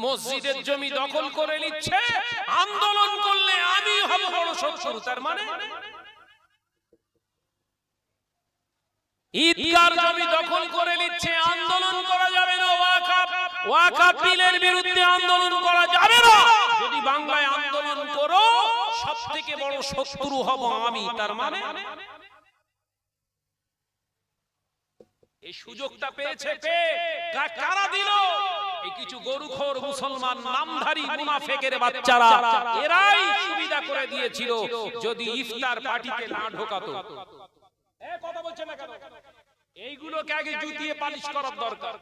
মসজিদের জমি দখল করে নিচ্ছে, আন্দোলন করলে আমি হব বড় শত্রু। তার মানে ঈদগার জমি দখল করে নিচ্ছে, আন্দোলন করা যাবে না। ওয়াকাফ বিলের বিরুদ্ধে আন্দোলন করা যাবে না। যদি বাংলায় আন্দোলন করো, সবথেকে বড় শত্রু হব আমি। তার মানে এই সুযোগটা পেয়েছে, কারা দিল? এই কিছু গরুখোর মুসলমান নামধারী মুনাফিকের বাচ্চারা, এরাই সুবিধা করে দিয়েছিল। যদি ইফতার পার্টিতে না ঢোকাতো, কথা বলছে না কেন? এইগুলোকে আগে জুতিয়ে পালিশ করার দরকার।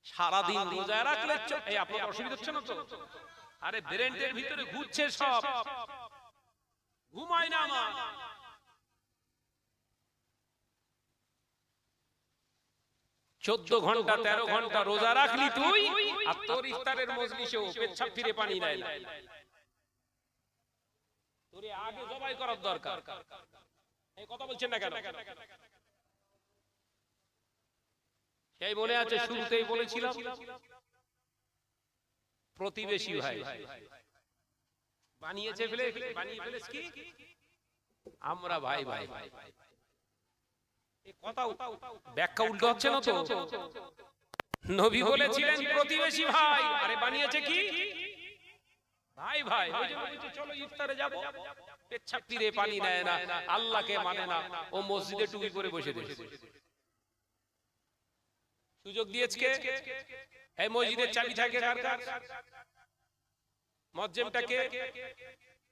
সারাদিন রোজা রাখলে এই আপনার অসুবিধা হচ্ছে না তো? আরে ব্রেনের ভিতরে ঘুরছে সব, ঘুমায় না আমার। চোদ্দ ঘন্টা 13 ঘন্টা রোজা রাখলি তুই, আর তোর ইফতারের মজলিসেও পেচ্ছাপ ফিরে পানি নাই। তোরে আগে জবাই করার দরকার। এই কথা বলছেন না কেন? সেই মনে আছে শুরুতেই বলেছিলাম, প্রতিবেশী ভাই বানিয়ে ফেলেছে কি আমরা ভাই ভাই। এই কথা ব্যাখ্যা উল্টো হচ্ছে না তো? নবী বলেছিলেন প্রতিবেশী ভাই, আরে বানিয়েছে কি ভাই ভাই। ওই যে বলেছে চলো ইফতারে যাব, পেচ্ছাপ ফিরে পানি নেয় না, আল্লাহকে মানে না, ও মসজিদে টুপি পরে বসে রয়েছে। সুযোগ দিয়েছে কে? এই মসজিদের চাবি থাকে কার কাছে? মুয়াজ্জিমটাকে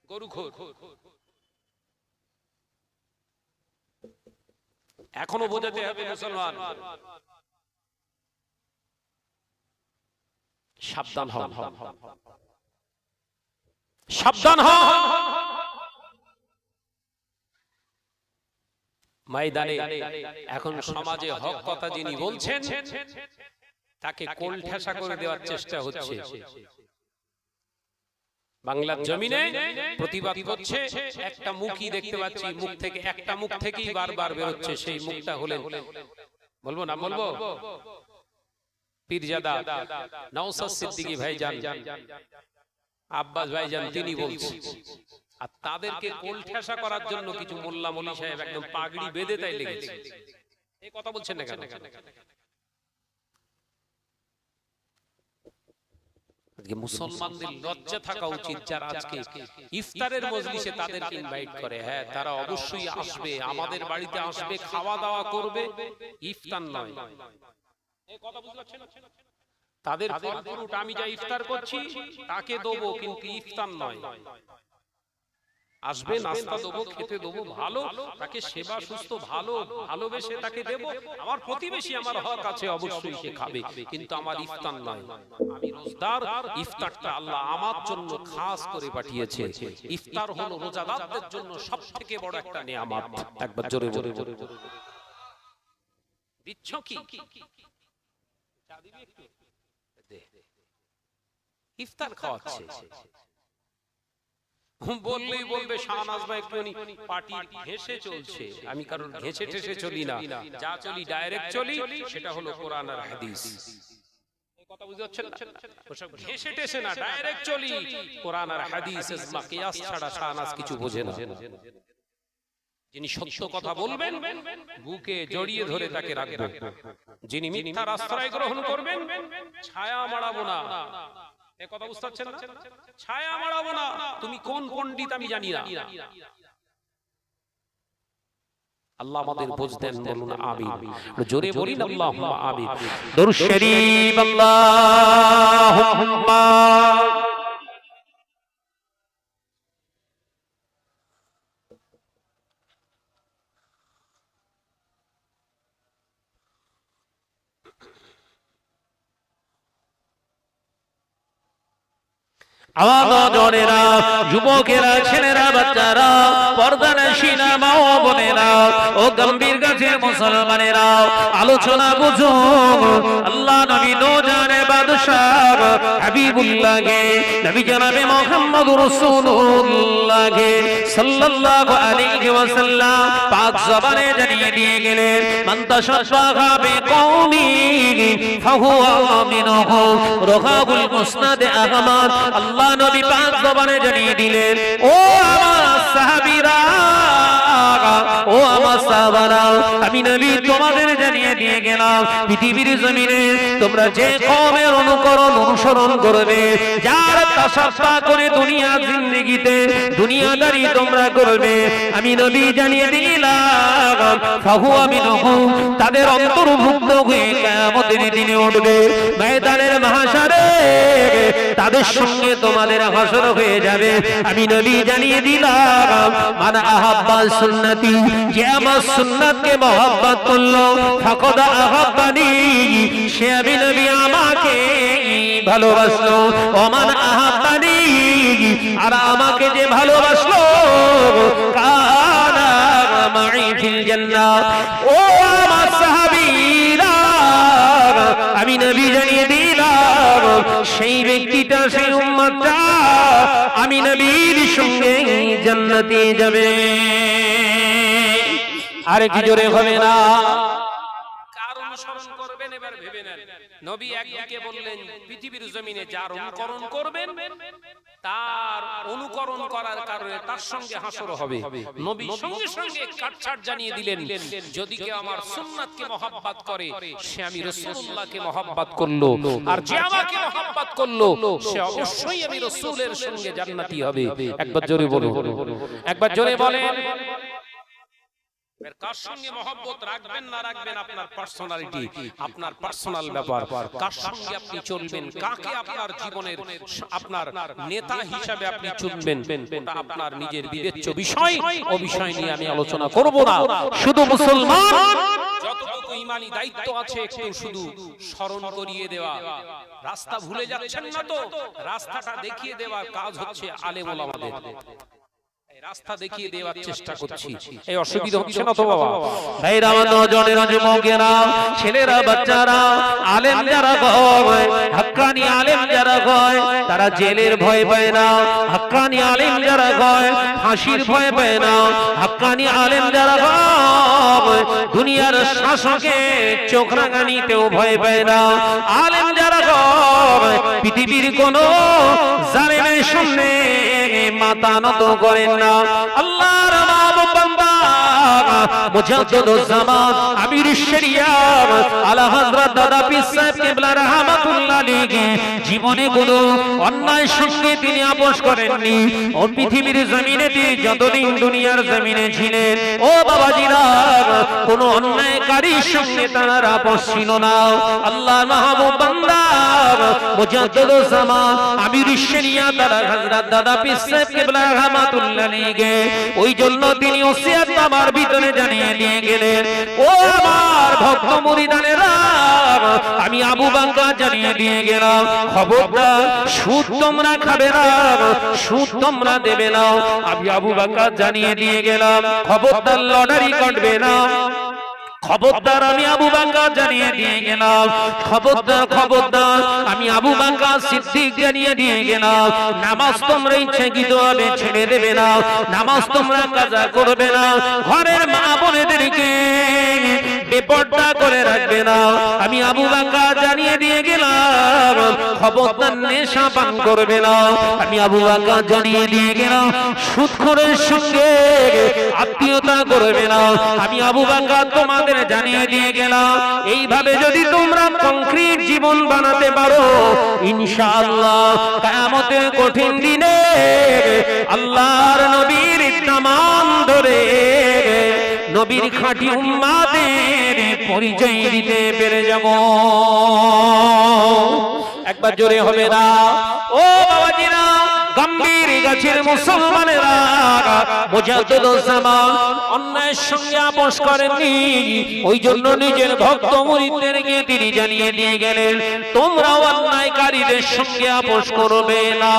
গরুখোর। এখনো বোঝাতে হবে মুসলমান, সাবধান হন, সাবধান হন। ময়দানে এখন সমাজে হক কথা যিনি বলছেন, তাকে কোল ঠেসা করে দেওয়ার চেষ্টা হচ্ছে। বাংলার জমিনে প্রতিবাদ করছে, একটা মুখই দেখতে পাচ্ছি, মুখ থেকে একটা মুখ থেকেই বারবার বেরোচ্ছে। সেই মুখটা হলেন, বলবো না বলবো, পীরজাদা নওশাদ সিদ্দিকী ভাইজান, আব্বাস ভাইজান, তিনি বলছেন। আর তাদেরকে কোল ঠেসা করার জন্য কিছু মোল্লা মলি সাহেব একদম পাগড়ি বেঁধে তাই লেগেছে। এই কথা বলছেন না কেন? মুসলমানদের লজ্জা থাকা উচিত, যারা আজকে ইফতারের মজলিসে তাদেরকে ইনভাইট করে। হ্যাঁ, তারা অবশ্যই আসবে, আমাদের বাড়িতে আসবে, খাওয়া দাওয়া করবে, ইফতার নয়। এই কথা বুঝতে পারছেন? তাদের ফলফ্রুট আমি যা ইফতার করছি তাকে দেবো, কিন্তু ইফতার নয়। আসবে, নাস্তা দেবো, খেতে দেবো, ভালো তাকে সেবা সুস্থ ভালো ভালোবেসে তাকে দেবো। আমার প্রতিবেশী, আমার হক আছে, অবশ্যই সে খাবে, কিন্তু আমার ইফতার নয়। আমি রোজদার, ইফতারটা আল্লাহ আমার জন্য খাস করে পাঠিয়েছে। ইফতার হলো রোজাদারদের জন্য সবথেকে বড় একটা নিয়ামত। একবার জোরে জোরে জোরে দিচ্ছ কি? চা দিবি একটু? দে। ইফতার খাওয়াচ্ছে, বললেই বলবে শাহনাজ ভাই একটুখানি পার্টি ঘেঁষে চলছে। আমি কারণ ঘেঁষে ঠেসে চলি না, যা চলি ডাইরেক্ট চলি, সেটা হলো কোরআন আর হাদিস। এই কথা বুঝতে পারছেন? ওসব ঘেঁষে ঠেসে না, ডাইরেক্ট চলি কোরআন আর হাদিস। ইসমা কিয়াস ছাড়া শাহনাজ কিছু বোঝে না। যিনি সত্য কথা বলবেন, বুকে জড়িয়ে ধরে তাকে রাখবেন। যিনি মিথ্যার আশ্রয় গ্রহণ করবেন, ছায়া মাড়াবো না। এই কথা বুঝতে পারছেন না? ছায়া মাড়াবো না। তুমি কোন পণ্ডিত আমি জানি না। আল্লাহ আমাদের বুঝতেন, বলুন আমিন। জোরে বলি না আল্লাহুম্মা আমিন। দরুদ শরীফ আল্লাহুম্মা। আমার জনেরা, যুবকেরা, ছেলেরা, বাচ্চারা, পর্দানশীনা মা ও বোনেরা, ও গম্ভীর গাছের মুসলমানেরা, আলোচনা বুঝুন। আল্লাহ নবী নূহ জানে বাদশা বাদশাহ হাবিবুল্লাহকে নবী জনাবে মুহাম্মদ রাসূলুল্লাহ সাল্লাল্লাহু আলাইহি ওয়াসাল্লাম পাক জবানে জানিয়ে দিয়ে গেলেন মান তাশাব্বাহা বিকওমি ফাহুয়া মিনহু রাওয়াহুল মুসনাদ আহমদ আল্লাহ নবী পাক জবানে জানিয়ে দিলেন ও আমার সাহাবীরা ও আমার সাহাবারা আমি নবী তোমাদের জানিয়ে দিয়ে গেলাম পৃথিবীর জমিনে তোমরা যে কওমের অনুসরণ করবে যার তাশাব্বাহ করে দুনিয়ার জিন্দেগিতে দুনিয়াদারি তোমরা করবে আমি নবী জানিয়ে দিলাম ফাহুয়া মিনহুম তাদের অন্তর্ভুক্ত হয়ে কিয়ামতের দিনে উঠবে ময়দানের মাহশারে তাদের সঙ্গে তোমাদের হাসর হয়ে যাবে আমি নবী জানিয়ে দিলাম মান আহাব্বা সুন্নতি যে আমার সুন্নাতকে মহব্বত করলো ফাকাদ আহাব্বানি সে আমি নবী আমাকে ভালোবাসলো ওমান আহাব্বানি আর আমাকে যে ভালোবাসলো কানা মাই ফিল জান্নাহ ও আমার সাহাবীরা আমি নবী জানিয়ে দিলাম সেই ব্যক্তিটা সেই উম্মতটা আমি নবীর সঙ্গে জান্নাতে যাবে আর কি জোরে হবে না কার অনুসরণ করবেন এবার ভেবে নেন নবী একদিকে বললেন পৃথিবীর জমিনে যার অনুকরণ করবেন তার অনুকরণ করার কারণে তার সঙ্গে হাসর হবে নবী সঙ্গে সঙ্গে কাটছাট জানিয়ে দিলেন যদি কেউ আমার সুন্নাতকে মহব্বত করে সে আমি রাসূলুল্লাহকে মহব্বত করলো আর যে আমাকে মহব্বত করলো সে অবশ্যই আমি রাসূলের সঙ্গে জান্নাতি হবে একবার জোরে বলুন একবার জোরে বলেন কার সঙ্গে মহব্বত রাখবেন না রাখবেন আপনার পার্সোনালিটি আপনার পার্সোনাল ব্যাপার কার সঙ্গে আপনি চলবেন কাকে আপনার জীবনের আপনার নেতা হিসাবে আপনি চলবেন এটা আপনার নিজের বিবেচ্য বিষয় ও বিষয় নিয়ে আমি আলোচনা করব না শুধু মুসলমান যতটুকু ঈমানি দায়িত্ব আছে একটু শুধু স্মরণ করিয়ে দেওয়া রাস্তা ভুলে যাচ্ছেন না তো রাস্তাটা দেখিয়ে দেওয়ার কাজ হচ্ছে আলেম ওলামাদের রাস্তা দেখিয়ে দেওয়ার চেষ্টা করছি এই অসুবিধা হচ্ছে না তো বাবা ভাইরা নজনের যুবকেরা ছেলেরা বাচ্চারা আলেম যারা হয় হক্কানি আলেম যারা হয় তারা জেলের ভয় পায় না হক্কানি আলেম যারা হয় ফাঁসির ভয় পায় না হক্কানি আলেম যারা হয় দুনিয়ার শাসকে চোখ রাঙানিতেও ভয় পায় না আলেম যারা হয় পৃথিবীর কোন জালেমের সামনে মাথা নত করেন না আল্লাহর মাহবুব বান্দা মুজাদ্দিদুজ জামান আমিরুশ শরিয়াত আলা হযরত দাদা পীর সাহেব কিবলা রাহমাতুল্লাহ আলাইহি জীবনে কোনো অন্যায় সঙ্গে তিনি আপোষ করেননি ও পৃথিবীর জমিনে তিনি যতদিন দুনিয়ার জমিনে ছিলেন ও বাবাজিরা কোনো অন্যায়কারীর সঙ্গে তার আপোষ ছিল না আল্লাহর মাহবুব বান্দা মুজাদ্দিদুজ জামান আমিরুশ শরিয়াত আলা হযরত দাদা পীর সাহেব কিবলা রাহমাতুল্লাহ আলাইহি ওই জন্য তিনি ওসিয়ত আমার ভিতরে জানিয়ে দিয়ে গেলেন ও আমার ভক্ত মুরিদানেরা আমি আবু বকর জানিয়ে দিয়ে গেলাম খবরদার সুদ তোমরা খাবে না সুদ তোমরা দেবে না আমি আবু বকর জানিয়ে দিয়ে গেলাম খবরদার লটারি কাটবে না খবরদার আমি আবু বকর জানিয়ে দিয়ে গেলাম খবরদার আমি আবু বকর সিদ্দিক জানিয়ে দিয়ে গেলাম নামাজ তোমরা ইচ্ছাকৃতভাবে ছেড়ে দেবে না নামাজ তোমরা কাজা করবে না ঘরের মা বোনেদেরকে বেপরদা করে রাখবে না আমি আবু বকর জানিয়ে দিয়ে গেলাম খবরদার নেশা পান করবে না আমি আবু বকর জানিয়ে দিয়ে গেলাম সুদখোরের সঙ্গে আত্মীয়তা করবে না আমি আবু বকর তোমাদের জানিয়ে দিয়ে গেলাম এইভাবে যদি তোমরা কংক্রিট জীবন বানাতে পারো ইনশাআল্লাহ কিয়ামতের কঠিন দিনে আল্লাহর নবীর দামান ধরে নবীর খাঁটি উম্মতের পরিচয় দিতে পেরে যাব একবার জোরে হবে না ও বাবাজিরা গম্ভীর গাছের মুসলমানেরা মুজাদ্দিদুজ জামান অন্যায়ের সঙ্গে আপোষ করেননি ওই জন্য নিজের ভক্ত মুরিদদেরকে তিনি জানিয়ে দিয়ে গেলেন তোমরাও অন্যায়কারীদের সঙ্গে আপোষ করবে না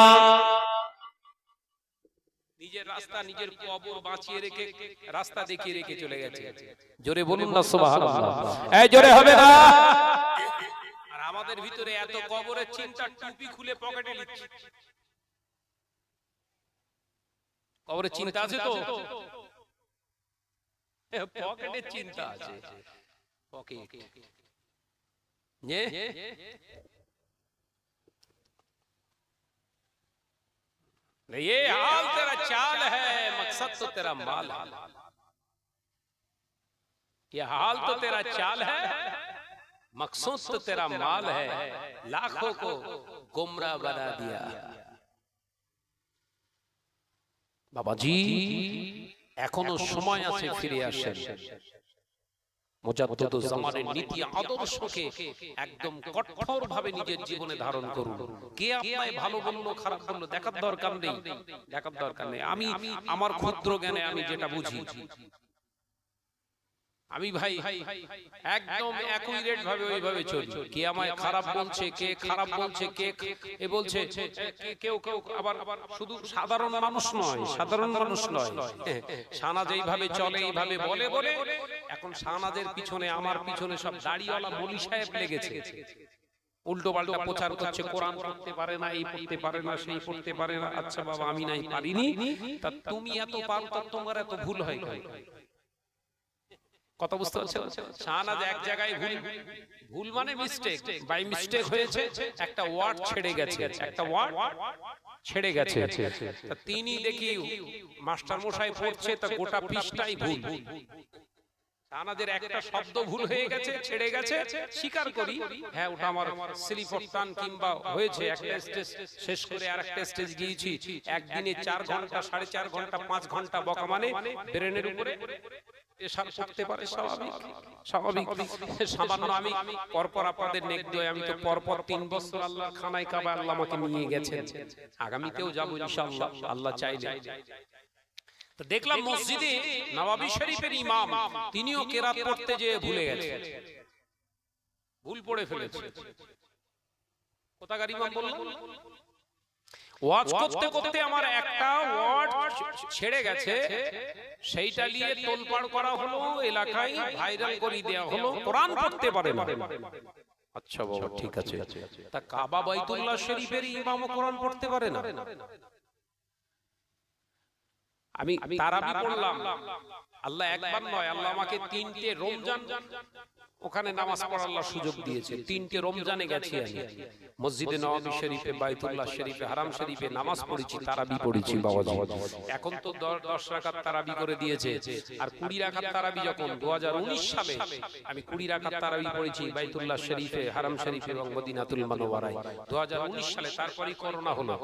নিজের রাস্তা নিজের কবর বাঁচিয়ে রেখে রাস্তা দেখিয়ে রেখে চলে গেছে জোরে বলুন না সুবহানাল্লাহ এই জোরে হবে না আমাদের ভিতরে এত কবরের চিন্তা, টুপি খুলে পকেটে নিচ্ছি। কবরের চিন্তা আছে তো, পকেটে চিন্তা আছে, পকেট। ये हाल तेरा चाल है, मकसद तो तेरा माल है। ये हाल तो तेरा चाल है, मकसद तो तेरा माल है, लाखों को गुमराह बना दिया। বাবাজি এখনো সময় আছে, ফিরে আসেন। মুজাদ্দিদ জামানের নীতি আদর্শকে একদম কঠোরভাবে নিজের জীবনে ধারণ করুন। কে আপনাকে ভালো বললো খারাপ বললো দেখার দরকার নেই, দেখার দরকার নেই। আমি আমার ক্ষুদ্র জ্ঞানে আমি যেটা বুঝি, আমি ভাই একদম অ্যাকুরেট ভাবে ওইভাবে চলি। কে আমায় খারাপ বলছে, কে খারাপ বলছে, কে এ বলছে, কেউ কেউ আবার শুধু সাধারণ মানুষ নয়, সাধারণ মানুষ নয়, শাহনাজ এইভাবে চলে, এইভাবে বলে বলে এখন শাহনাজের পিছনে আমার পিছনে সব দাড়িওয়ালা মৌলী সাহেব লেগেছে, উল্টো পাল্টা প্রচার করছে। কোরআন পড়তে পারে না, এই পড়তে পারে না, সেই পড়তে পারে না। আচ্ছা বাবা আমি নাই পারিনি, তা তুমি এত পারো, তা তোমার এত ভুল হয় কেন? কথা বুঝতে পারছেন? শাহনাজ এক জায়গায় ভুল মানে মিস্টেক, বাই মিস্টেক হয়েছে, একটা ওয়ার্ড ছেড়ে গেছে, একটা ওয়ার্ড ছেড়ে গেছে। তা তিনি দেখি মাস্টার মশাই পড়ছে, তা গোটা পৃষ্ঠাই ভুল। শাহনাজের একটা শব্দ ভুল হয়ে গেছে, ছেড়ে গেছে, স্বীকার করি, হ্যাঁ ওটা আমার স্লিপ অফ টাং কিংবা হয়েছে। একটা স্টেজ শেষ করে আর একটা স্টেজ গিয়েছি, একদিনে 4 ঘন্টা 4.5 ঘন্টা 5 ঘন্টা বকা মানে ব্রেনের উপরে এসব করতে পারে, স্বাভাবিক স্বাভাবিক। সামান্য আমি পরপর আপনাদের নেক দই, আমি তো পরপর 3 বছর আল্লাহ খানায় কাবা আল্লাহ আমাকে নিয়ে গেছেন, আগামীতেও যাব ইনশাআল্লাহ আল্লাহ চাইলে। তো দেখলাম মসজিদে নববী শরীফের ইমাম তিনিও কেরাত পড়তে যেয়ে ভুলে গেছেন, ভুল পড়ে ফেলেছে। কোথাকার ইমাম বললাম? ওয়াজ করতে করতে আমার একটা ওয়ার্ড ছেড়ে গেছে, সেইটা নিয়ে তোলপাড় করা হলো, এলাকায় ভাইরাল করে দেওয়া হলো, কোরআন পড়তে পারে না। আচ্ছা বাবা ঠিক আছে, তা কাবা বাইতুল্লাহ শরীফের ইমামও কোরআন পড়তে পারে না? আমি তারাবি পড়লাম, আল্লাহ একবার নয়, আল্লাহ আমাকে 3টে রমজান ওখানে নামাজ পড়ার সুযোগ দিয়েছে। 3টে রমজানে গেছি আমি, মসজিদে নববী শরীফে, বাইতুল্লাহ শরীফে, হারাম শরীফে নামাজ পড়েছি, তারাবি পড়েছি বাবাজি। এখন তো 10 রাকাত তারাবি করে দিয়েছে, আর 20 রাকাত তারাবি যখন 2019 সালে আমি 20 রাকাত তারাবি পড়েছি বাইতুল্লাহ শরীফে, হারাম শরীফে এবং মদিনাতুল মুনাওয়ারায় 2019 সালে। তারপরেই করোনা হলো,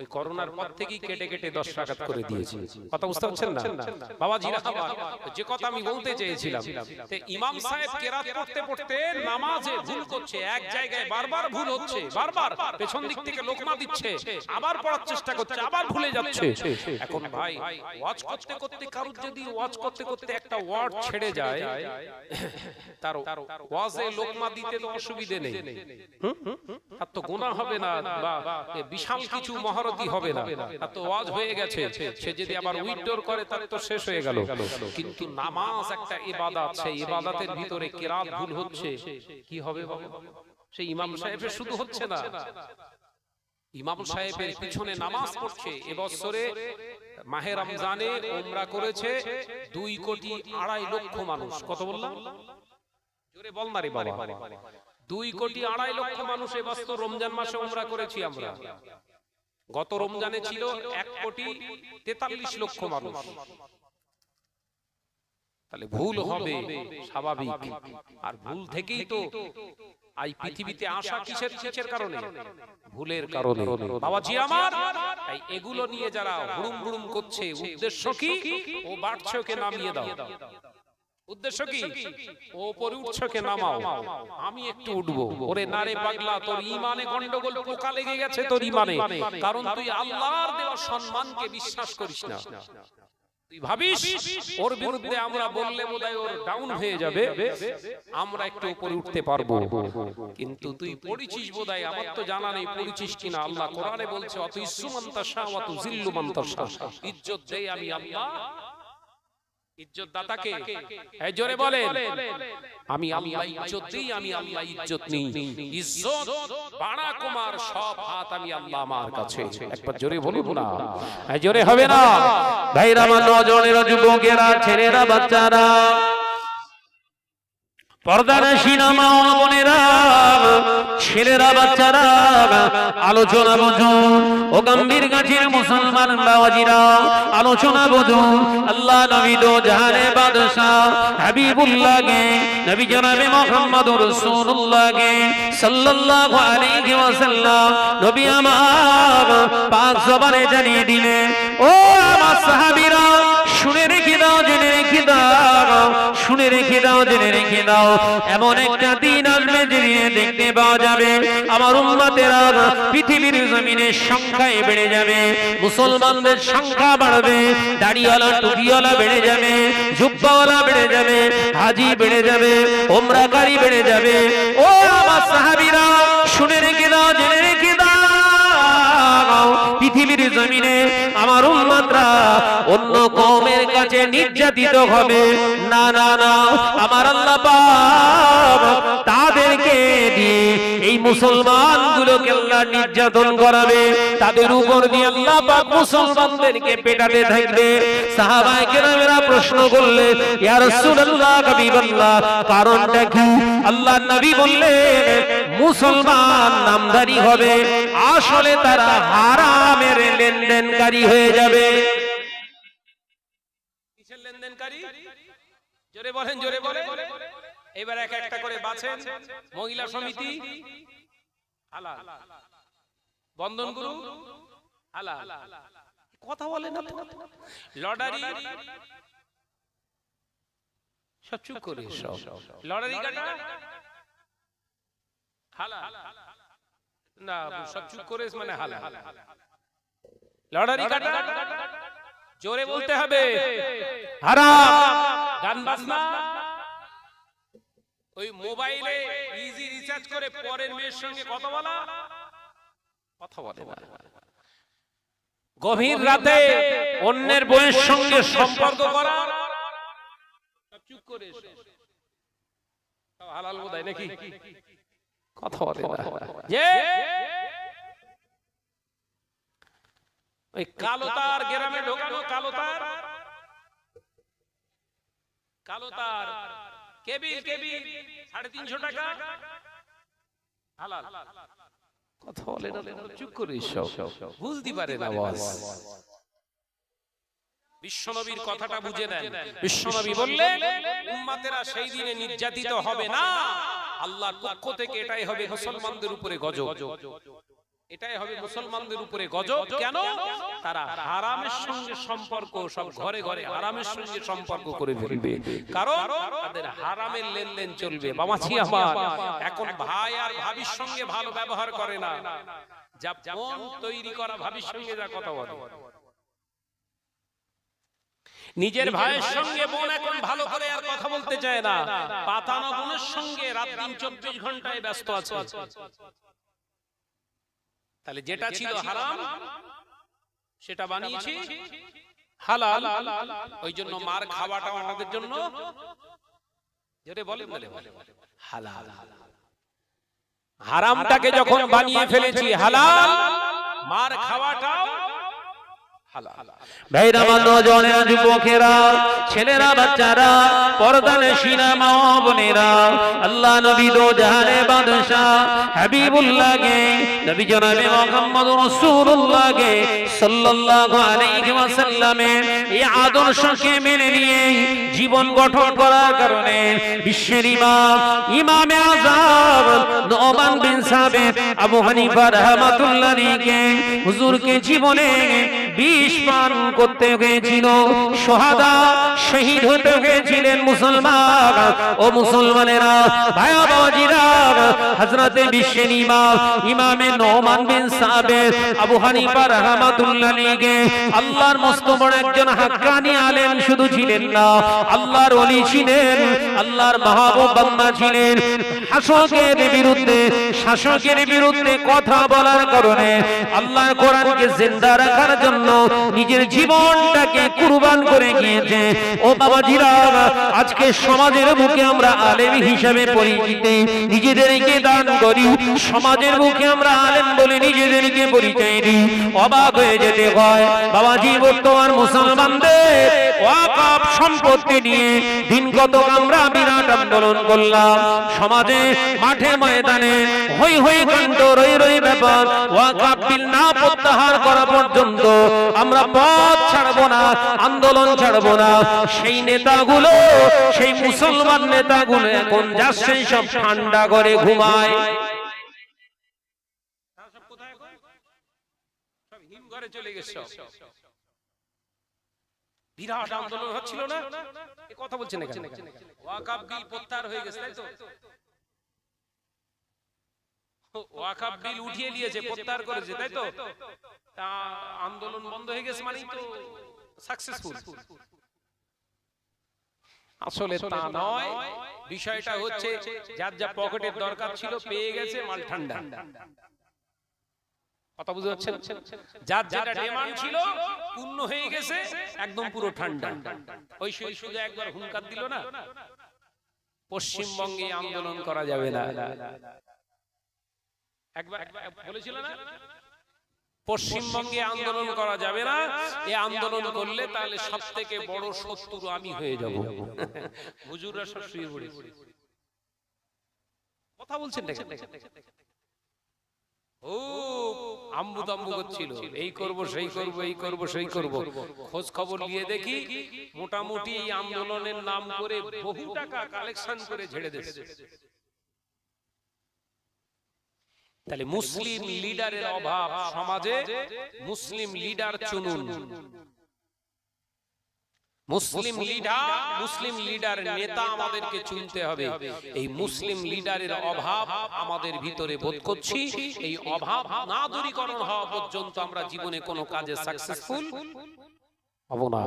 ওই করোনার পর থেকেই কেটে কেটে 10 রাকাত করে দিয়েছি। কথা বুঝতে পারছেন না বাবাজিরা? যে কথা আমি বলতে চেয়েছিলাম, তে ইমাম সাহেব কেরাত পড়তে পড়তে নামাজে ভুল করছে, এক জায়গায় বারবার ভুল হচ্ছে, বারবার পেছন দিক থেকে লোকমা দিচ্ছে, আবার পড়ার চেষ্টা করছে, আবার ভুলে যাচ্ছে। এখন ভাই ওয়াজ করতে করতে কারুর যদি ওয়াজ করতে করতে একটা ওয়ার্ড ছেড়ে যায়, তার ওয়াজে লোকমা দিতে তো অসুবিধে নেই, তার তো গুনাহ হবে না, বা বিশাল কিছু মহরতি হবে না, তার তো ওয়াজ হয়ে গেছে। সে যদি আবার উইথড্র করে তার তো শেষ হয়ে গেল। কিন্তু নামাজ একটা ইবাদত, সেই ইবাদতের ভিতরে কিরাত ভুল হচ্ছে, কি হবে বাবা? সেই ইমাম সাহেবের শুধু হচ্ছে না, ইমাম সাহেবের পিছনে নামাজ পড়ছে। এবছরে মাহে রমজানে উমরা করেছে 2.2 কোটি মানুষ। কত বললাম? জোরে বল না রে বাবা। 2.2 কোটি মানুষ এবছর রমজান মাসে উমরা করেছি আমরা। গত রমজানে ছিল 1.43 কোটি মানুষ। তাহলে ভুল হবে স্বাভাবিক, আর ভুল থেকেই তো এই পৃথিবীতে আসা। কিসের কারণে? ভুলের কারণে। বাবাজি আমার, তাই এগুলো নিয়ে যারা হুড়ুম হুড়ুম করছে, উদ্দেশ্য কি? ও বাড়ছে, ওকে নামিয়ে দাও। উদ্দেশ্য কি? ও উপরে উঠছে, ওকে নামাও, আমি একটু উঠবো। ওরে নারে পাগলা, তোর ঈমানে গন্ডগোল, পোকা লেগে গেছে তোর ঈমানে, কারণ তুই আল্লাহর দেওয়া সম্মানকে বিশ্বাস করিস না। তুই ভাবিস ওর বিরুদ্ধে আমরা বললে বোধহয় ওর ডাউন হয়ে যাবে, আমরা একটু উপরে উঠতে পারবো। কিন্তু তুই পড়িছিস বোধহয়, আমার তো জানা নেই পড়িছিস কিনা। আল্লাহ কোরআনে বলছে, অত ইজ্জু মান তাশা ওয়া তুযিল্লু মান তাশা, ইজ্জত দেই আমি আল্লাহ, ইজ্জত দাতাকে এই জোরে বলেন, আমি আল্লাহ ইজ্জত দেই, আমি আল্লাহ ইজ্জত নিই। ইজ্জত বাড়া কুমার সব হাত আমি আল্লাহ আমার কাছে। একবার জোরে বলুন না, এই জোরে হবে না। ভাইরা আমার, নজনেরা, যুবকেরা, ছেলেরা, বাচ্চারা, পর্দানশীল মা ও বোনেরা, ছেলেরা, বাচ্চারা, আলোচনা বুঝুন। ও গম্ভীর গাছের মুসলমান বাবাজিরা, আলোচনা বুঝুন। আল্লাহ নবী দো জাহানে বাদশাহ হাবিবুল্লাহ কে, নবী জনাবে মুহাম্মদুর রাসূলুল্লাহ কে সাল্লাল্লাহু আলাইহি ওয়াসাল্লাম নবী আমার পাক জবানে জানিয়ে দিলেন, ও আমার সাহাবীরা, শুনে রেখে দাও, জেনে রেখে দাও, শুনে রেখে দাও, জেনে রেখে দাও। এমন একটা দিন আসবে যেদিনে দেখতে পাওয়া যাবে আমার উম্মতেরা পৃথিবীর জমিনে সংখ্যায় বেড়ে যাবে, মুসলমানদের সংখ্যা বাড়বে, দাড়িওয়ালা টুপিওয়ালা বেড়ে যাবে, জুব্বাওয়ালা বেড়ে যাবে, হাজি বেড়ে যাবে, ওমরাকারী বেড়ে যাবে। ও আমার সাহাবীরা, শুনে রেখে দাও, জেনে রেখে দাও, পৃথিবীর জমিনে আমার উম্মতরা অন্য কওমের কাছে নির্যাতিত হবে না, না, না, আমার আল্লাহ পাক তাদেরকে দিয়ে এই মুসলমানগুলোকে আল্লাহ নির্যাতন করাবে, তাদের উপর দিয়ে আল্লাহ পাক মুসলমানদেরকে পেটাতে থাকবে। সাহাবায়ে কেরামেরা প্রশ্ন করলেন, ইয়া রাসূলুল্লাহ, হাবিবাল্লাহ, কারণটা কি? আল্লাহর নবী বললেন, মুসলমান নামধারী হবে, আসলে তারা হারামের লেনদেনকারী হয়ে যাবে। কিসের লেনদেনকারী? জোরে বলেন, জোরে বলেন। এবার এক একটা করে বাছেন। মহিলা সমিতি হালাল, বন্ধন গ্রুপ হালাল, কথা বলেন না। লটারি সব চুপ করে, সব লটারি কাটা হালাল না, সব চুপ করে মানে হালাল। লটারি কাটা জোরে বলতে হবে হারাম। গান বাজনা, ওই মোবাইলে ইজি রিচার্জ করে পরের মেয়ের সঙ্গে কথা বলা, কথা বলে না। গভীর রাতে অন্যের বউয়ের সঙ্গে সম্পর্ক করা, সব চুপ করে, হালাল বোধহয় নাকি? কথা বলে না। যে ওই কালো তার গ্রামে ঢোকানো, কালো তার, কালো তার কেবিল, কেবিল 350 টাকা হালাল। কথা বলে না, চুপ করে, সব বুঝতে পারে না। বিশ্বনবীর কথাটা বুঝে নেন। বিশ্বনবী বললেন, উম্মতেরা সেই দিনে নির্যাতিত হবে না, আল্লাহর পক্ষ থেকে এটাই হবে মুসলমানদের উপরে গজব, এটাই হবে মুসলমানদের উপরে গজব। কেন? তারা হারামের সঙ্গে সম্পর্ক, সব ঘরে ঘরে হারামের সঙ্গে সম্পর্ক করে ফেলবে, কারণ তাদের হারামের লেনদেন চলবে। বাবাজি আমার, এখন ভাই আর ভাবির সঙ্গে ভালো ব্যবহার করে না, যা মন তৈরি করা ভাবির সঙ্গে যা কথা বলে। নিজের ভাইয়ের সঙ্গে বোন এখন ভালো করে আর কথা বলতে চায় না, পাতানো বোনের সঙ্গে রাত দিন 24 ঘন্টায় ব্যস্ত আছে। তাহলে যেটা ছিল হারাম সেটা বানিয়েছি হালাল। ওই জন্য মার খাওয়াটা আমাদের জন্য যেটা বলে হালাল। হারামটাকে যখন বানিয়ে ফেলেছি হালাল, মার খাওয়াটাও হালাল। ভাইরা, নওজওয়ানেরা, যুবকেরা, ছেলেরা, বাচ্চারা, পর্দানশীল মা ও বোনেরা, আল্লাহ নবী দো জাহানে বাদশাহ হাবিবুল্লাহ কে, নবী জনাবে মুহাম্মদুর রাসূলুল্লাহ কে সাল্লাল্লাহু আলাইহি ওয়াসাল্লামের এই আদর্শকে মেনে নিয়ে জীবন গঠন করার কারণে বিশ্বের ইমাম, ইমামে আযম নোমান বিন সাবিত আবু হানিফা রাহমাতুল্লাহ আলাইহি হুজুরকে জীবনে বিষ পান করতে হয়েছিল, শাহাদা শহীদ হতে হয়েছিলেন মুসলমান। ও মুসলমানেরা, ভাই বাবাজিরা, হযরতে বিশ্বের ইমাম, ইমামে নোমান বিন সাবিত আবু হানিফা রাহমাতুল্লাহ আলাইহি আল্লাহর মস্ত বড় একজন হাক্কানি আলেম শুধু ছিলেন না, আল্লাহর ওলি ছিলেন, আল্লাহর মাহবুব বান্দা ছিলেন। শাসকের বিরুদ্ধে কথা বলার কারণে আল্লাহর কোরআনকে জিন্দা রাখার জন্য নিজের জীবনটাকে কুরবান করে গিয়েছে। ও বাবাজিরা, আজকে সমাজের বুকে আমরা আলেম হিসেবে পরিচিত, নিজেদেরকে দান করি, সমাজের বুকে আমরা আলেম বলে নিজেদেরকে পরিচয় দিই। অবাক হয়ে যেতে হয় বাবাজি, বর্তমান মুসলমানদের ওয়াকফ সম্পত্তি নিয়ে দিন কত আমরা বিরাট আন্দোলন করলাম, সমাজে মাঠে ময়দানে হই হই কাণ্ড, রই রই ব্যাপার, ওয়াকফ বিল না প্রত্যাহার করা পর্যন্ত আমরা পথ ছাড়বো না, আন্দোলন ছাড়বো না। সেই নেতাগুলো, সেই মুসলমান নেতাগুলো এখন যাচ্ছে সব ঠান্ডা করে ঘুমায়। সব হিম ঘরে চলে গেছে। বিরাট আন্দোলন হচ্ছিল না, এই কথা বলছেন এখানে। ওয়াকফ বিল প্রত্যাহার হয়ে গেছে, তাই তো? ওয়াকফ বিল উঠিয়ে নিয়েছে, প্রত্যাহার করেছে, তাই তো? তা আন্দোলন বন্ধ হয়ে গেছে মানেই তো সাকসেসফুল। আসলে তা নয়, বিষয়টা হচ্ছে যার যা পকেটের দরকার ছিল পেয়ে গেছে, মাল ঠান্ডা। কথা বুঝতে পারছেন? যার যেটা ডিমান্ড ছিল পূর্ণ হয়ে গেছে, একদম পুরো ঠান্ডা। ওই শুধু একবার হুঙ্কার দিল না, পশ্চিমবঙ্গে আন্দোলন করা যাবে না, একবার বলেছিল না, পশ্চিমবঙ্গে আন্দোলন করা যাবে না, এই আন্দোলন করলে তাহলে সবথেকে বড় শত্রু আমি হয়ে যাব। হুজুররা সব শুয়ে পড়েছে। কথা বলছেন না? ও আম্বু তাম্বু করছিল, এই করব সেই করব, এই করব সেই করব। খোঁজ খবর নিয়ে দেখি মোটামুটি এই আন্দোলনের নাম করে বহু টাকা কালেকশন করে ঝেড়ে দিয়েছে। তাহলে মুসলিম লিডারের অভাব সমাজে, মুসলিম লিডার চুনুন। মুসলিম লিডার নেতা আমাদেরকে চুনতে হবে। এই মুসলিম লিডারের অভাব আমাদের ভিতরে বোধ করছি, এই অভাব না দূরীকরণ হওয়া পর্যন্ত আমরা জীবনে কোনো কাজে সাকসেসফুল হব না।